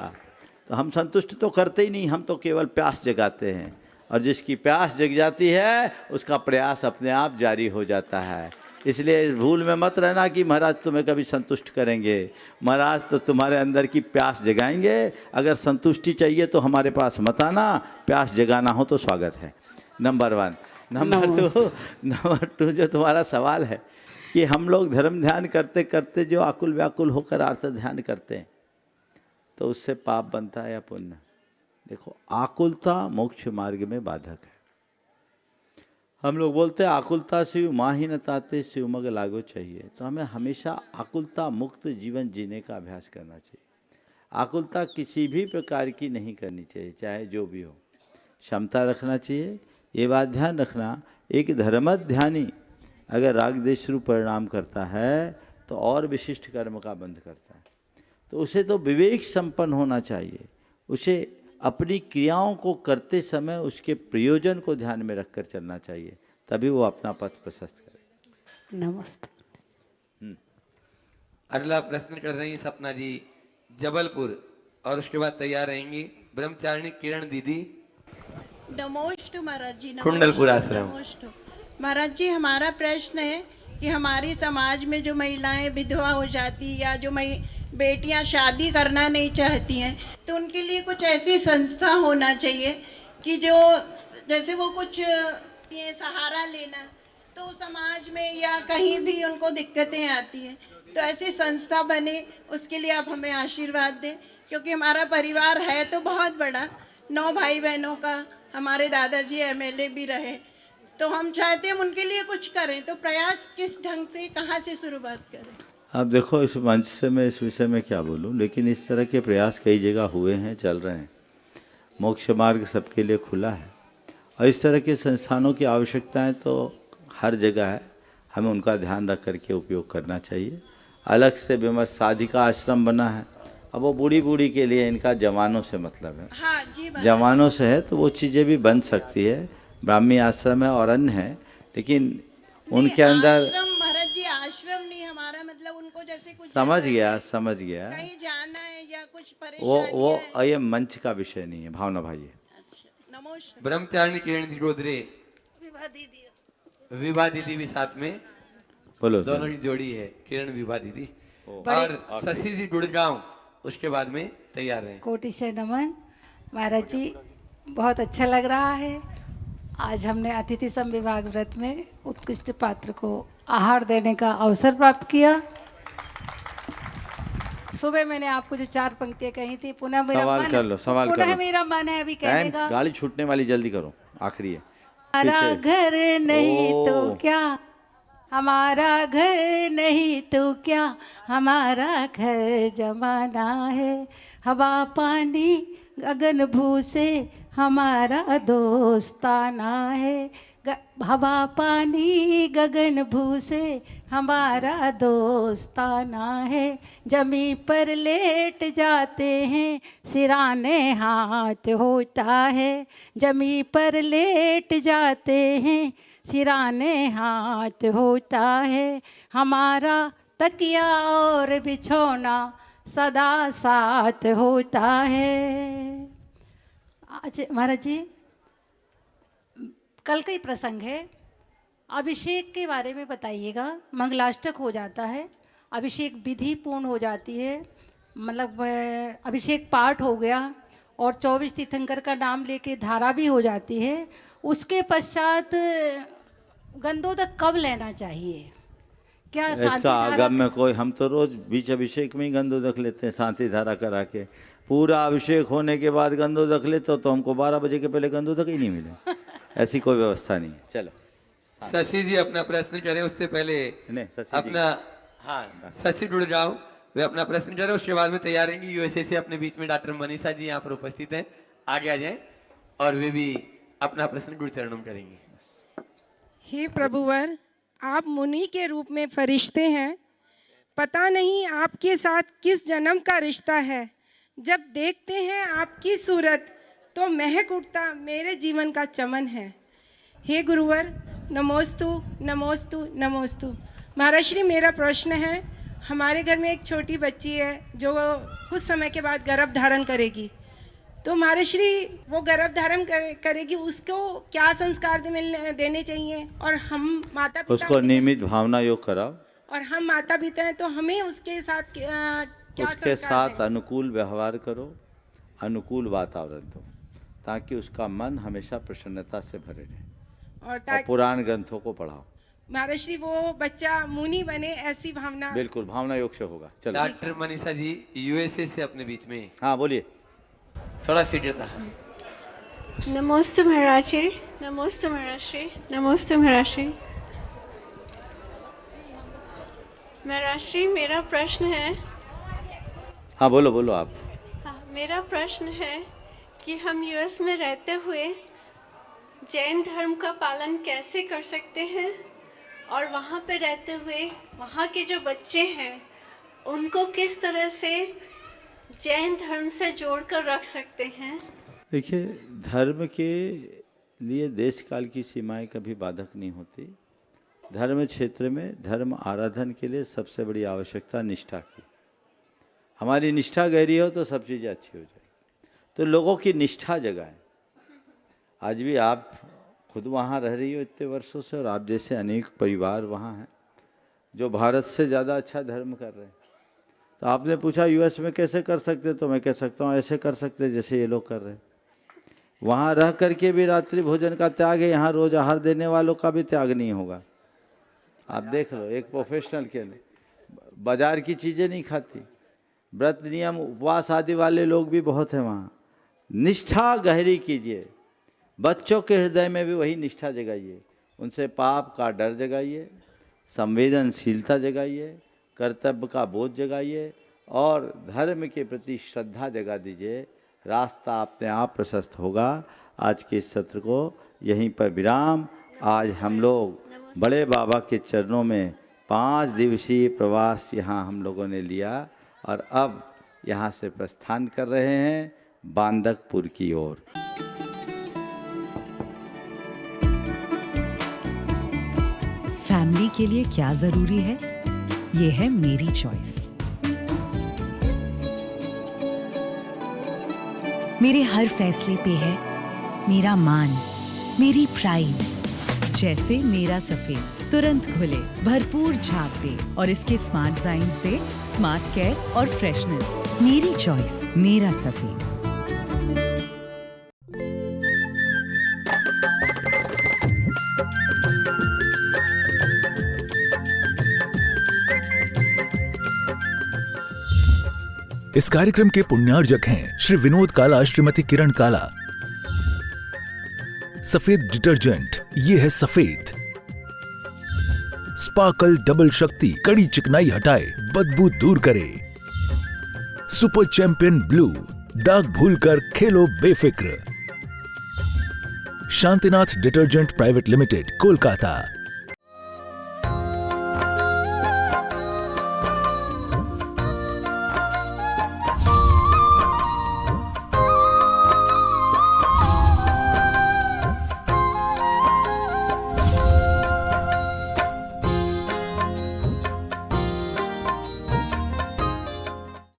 तो हम संतुष्ट तो करते ही नहीं, हम तो केवल प्यास जगाते हैं। और जिसकी प्यास जग जाती है उसका प्रयास अपने आप जारी हो जाता है। इसलिए भूल में मत रहना कि महाराज तुम्हें कभी संतुष्ट करेंगे। महाराज तो तुम्हारे अंदर की प्यास जगाएंगे। अगर संतुष्टि चाहिए तो हमारे पास मत आना, प्यास जगाना हो तो स्वागत है। नंबर 1। नंबर 2 जो तुम्हारा सवाल है कि हम लोग धर्म ध्यान करते करते जो आकुल व्याकुल होकर आर्त ध्यान करते हैं तो उससे पाप बनता है या पुण्य? देखो, आकुलता मोक्ष मार्ग में बाधक है। हम लोग बोलते हैं आकुलता शिव माही न ताते शिव मग लागो चाहिए। तो हमें हमेशा आकुलता मुक्त जीवन जीने का अभ्यास करना चाहिए। आकुलता किसी भी प्रकार की नहीं करनी चाहिए, चाहे जो भी हो। क्षमता रखना चाहिए। ये बात ध्यान रखना, एक धर्मत ध्यानी अगर राग देश रूप परिणाम करता है तो और विशिष्ट कर्म का बंध करता है। तो उसे तो विवेक संपन्न होना चाहिए। उसे अपनी क्रियाओं को करते समय उसके प्रयोजन को ध्यान में रखकर चलना चाहिए, तभी वो अपना पथ प्रशस्त करे। नमस्ते। अगला प्रश्न कर रही सपना जी जबलपुर, और उसके बाद तैयार रहेंगी ब्रह्मचारिणी किरण दीदी नमोस्तु महाराज जी। कुंडलपुर आश्रम। नमोस्तु महाराज जी, हमारा प्रश्न है कि हमारी समाज में जो महिलाएं विधवा हो जाती या जो बेटियां शादी करना नहीं चाहती हैं, तो उनके लिए कुछ ऐसी संस्था होना चाहिए कि जो जैसे वो कुछ ये सहारा लेना, तो समाज में या कहीं भी उनको दिक्कतें आती हैं, तो ऐसी संस्था बने, उसके लिए आप हमें आशीर्वाद दें। क्योंकि हमारा परिवार है तो बहुत बड़ा, 9 भाई बहनों का, हमारे दादाजी MLA भी रहे, तो हम चाहते हैं उनके लिए कुछ करें। तो प्रयास किस ढंग से, कहाँ से शुरुआत करें? अब देखो, इस मंच से मैं इस विषय में क्या बोलूं, लेकिन इस तरह के प्रयास कई जगह हुए हैं, चल रहे हैं। मोक्ष मार्ग सबके लिए खुला है और इस तरह के संस्थानों की आवश्यकताएं तो हर जगह है। हमें उनका ध्यान रख करके उपयोग करना चाहिए। अलग से विमर्श साधिका आश्रम बना है, अब वो बूढ़ी बूढ़ी के लिए, इनका जवानों से मतलब है। हाँ जी, जवानों से है तो वो चीज़ें भी बन सकती है। ब्राह्मी आश्रम है और अन्य है, लेकिन उनके अंदर महाराज जी आश्रम नहीं, हमारा मतलब उनको जैसे कुछ समझ गया कहीं जाना है या कुछ परेशानी वो ये मंच का विषय नहीं है, भावना भाई है। नमस्कार। ब्रह्मचारिणी किरण दी गोदरे, विभा दीदी भी साथ में, बोलो, दोनों की जोड़ी है, किरण विभा दीदी और शशि जी गुड़गांव। उसके बाद में तैयार रहे। कोटि से नमन महाराज जी, बहुत अच्छा लग रहा है। आज हमने अतिथि सम विभाग व्रत में उत्कृष्ट पात्र को आहार देने का अवसर प्राप्त किया। सुबह मैंने आपको जो 4 पंक्तियां कही थी, पुनः मेरा सवाल मन कर लो, सवाल कर लो। पुनः मेरा मन है अभी कहने का। गाली छूटने वाली, जल्दी करो, आखिरी है। हमारा पीछे। घर नहीं तो ओ। क्या, हमारा घर नहीं तो क्या, हमारा घर जमाना है। हवा पानी गगन भू से हमारा दोस्ताना है। हवा पानी गगन भू से हमारा दोस्ताना है। जमी पर लेट जाते हैं सिराने हाथ होता है। जमी पर लेट जाते हैं सिराने हाथ होता है। हमारा तकिया और बिछौना सदा साथ होता है। आज महाराज जी कल का ही प्रसंग है, अभिषेक के बारे में बताइएगा। मंगलाष्टक हो जाता है, अभिषेक विधि पूर्ण हो जाती है, मतलब अभिषेक पाठ हो गया और 24 तीर्थंकर का नाम लेके धारा भी हो जाती है। उसके पश्चात गंधोदक कब लेना चाहिए? क्या शांति इसका धारा? आगम में कोई, हम तो रोज बीच अभिषेक में ही गंधोदक लेते हैं, शांति धारा करा के। पूरा अभिषेक होने के बाद गंधोदक लेते तो हमको 12 बजे के पहले गंधोदक ही नहीं मिले। ऐसी कोई व्यवस्था नहीं है। चलो शशि जी अपना प्रश्न करें, उससे पहले अपना, हाँ शशि जुड़ जाओ, वे अपना प्रश्न करें, उसके बाद में तैयार रहेंगे। यूएसए से अपने बीच में डॉक्टर मनीषा जी यहाँ पर उपस्थित हैं, आगे आ जाएं और वे भी अपना प्रश्न गुरु चरणों में करेंगे। हे प्रभुवर, आप मुनि के रूप में फरिश्ते हैं, पता नहीं आपके साथ किस जन्म का रिश्ता है। जब देखते हैं आपकी सूरत तो महक उठता मेरे जीवन का चमन है। हे गुरुवर, नमोस्तु नमोस्तु नमोस्तु। महाराज श्री, मेरा प्रश्न है, हमारे घर में एक छोटी बच्ची है जो कुछ समय के बाद गर्भ धारण करेगी, तो महाराज श्री वो गर्भ धारण करेगी, उसको क्या संस्कार देने चाहिए? और हम माता पिता, उसको नियमित भावना योग कराओ, और हम माता पिता हैं तो हमें उसके साथ क्या उसके संस्कार साथ अनुकूल व्यवहार करो, अनुकूल वातावरण दो, ताकि उसका मन हमेशा प्रसन्नता से भरे रहे। और पुराण ग्रंथों को पढ़ाओ। महाराज श्री वो बच्चा मुनि बने, ऐसी भावना। बिल्कुल, भावना योग से होगा। चलो डॉक्टर मनीषा जी यूएसए से अपने बीच में, हाँ बोलिए। थोड़ा सीढ़ता। नमोस्तु महाराज श्री, नमोस्तु महाराज श्री, नमोस्तु महाराज श्री। महाराज श्री, मेरा प्रश्न है, हाँ बोलो बोलो आप। मेरा प्रश्न है कि हम यूएस में रहते हुए जैन धर्म का पालन कैसे कर सकते हैं, और वहाँ पे रहते हुए वहाँ के जो बच्चे हैं उनको किस तरह से जैन धर्म से जोड़कर रख सकते हैं? देखिए, धर्म के लिए देश काल की सीमाएं कभी बाधक नहीं होती। धर्म क्षेत्र में धर्म आराधन के लिए सबसे बड़ी आवश्यकता निष्ठा की। हमारी निष्ठा गहरी हो तो सब चीज़ें अच्छी हो जाएगी। तो लोगों की निष्ठा जगाएं। आज भी आप खुद वहाँ रह रही हो इतने वर्षों से, और आप जैसे अनेक परिवार वहाँ हैं जो भारत से ज़्यादा अच्छा धर्म कर रहे हैं। तो आपने पूछा यूएस में कैसे कर सकते, तो मैं कह सकता हूँ ऐसे कर सकते जैसे ये लोग कर रहे हैं। वहाँ रह करके भी रात्रि भोजन का त्याग है, यहाँ रोज आहार देने वालों का भी त्याग नहीं होगा। आप देख लो, एक प्रोफेशनल के लिए बाजार की चीज़ें नहीं खाती, व्रत नियम उपवास आदि वाले लोग भी बहुत हैं वहाँ। निष्ठा गहरी कीजिए, बच्चों के हृदय में भी वही निष्ठा जगाइए, उनसे पाप का डर जगाइए, संवेदनशीलता जगाइए, कर्तव्य का बोध जगाइए और धर्म के प्रति श्रद्धा जगा दीजिए। रास्ता अपने आप प्रशस्त होगा। आज के इस सत्र को यहीं पर विराम। आज हम लोग बड़े बाबा के चरणों में 5 दिवसीय प्रवास यहाँ हम लोगों ने लिया और अब यहाँ से प्रस्थान कर रहे हैं बांदकपुर की ओर। फैमिली के लिए क्या जरूरी है, ये है मेरी चॉइस। मेरे हर फैसले पे है मेरा मान, मेरी प्राइड। जैसे मेरा सफेद तुरंत खुले, भरपूर झाग दे और इसके स्मार्ट जाइम्स दे स्मार्ट केयर और फ्रेशनेस। मेरी चॉइस, मेरा सफेद। इस कार्यक्रम के पुण्यार्जक हैं श्री विनोद काला, श्रीमती किरण काला। सफेद डिटर्जेंट, ये है सफेद। स्पार्कल डबल शक्ति कड़ी चिकनाई हटाए, बदबू दूर करे। सुपर चैंपियन ब्लू, दाग भूलकर खेलो बेफिक्र। Shantinath detergent private limited, Kolkata.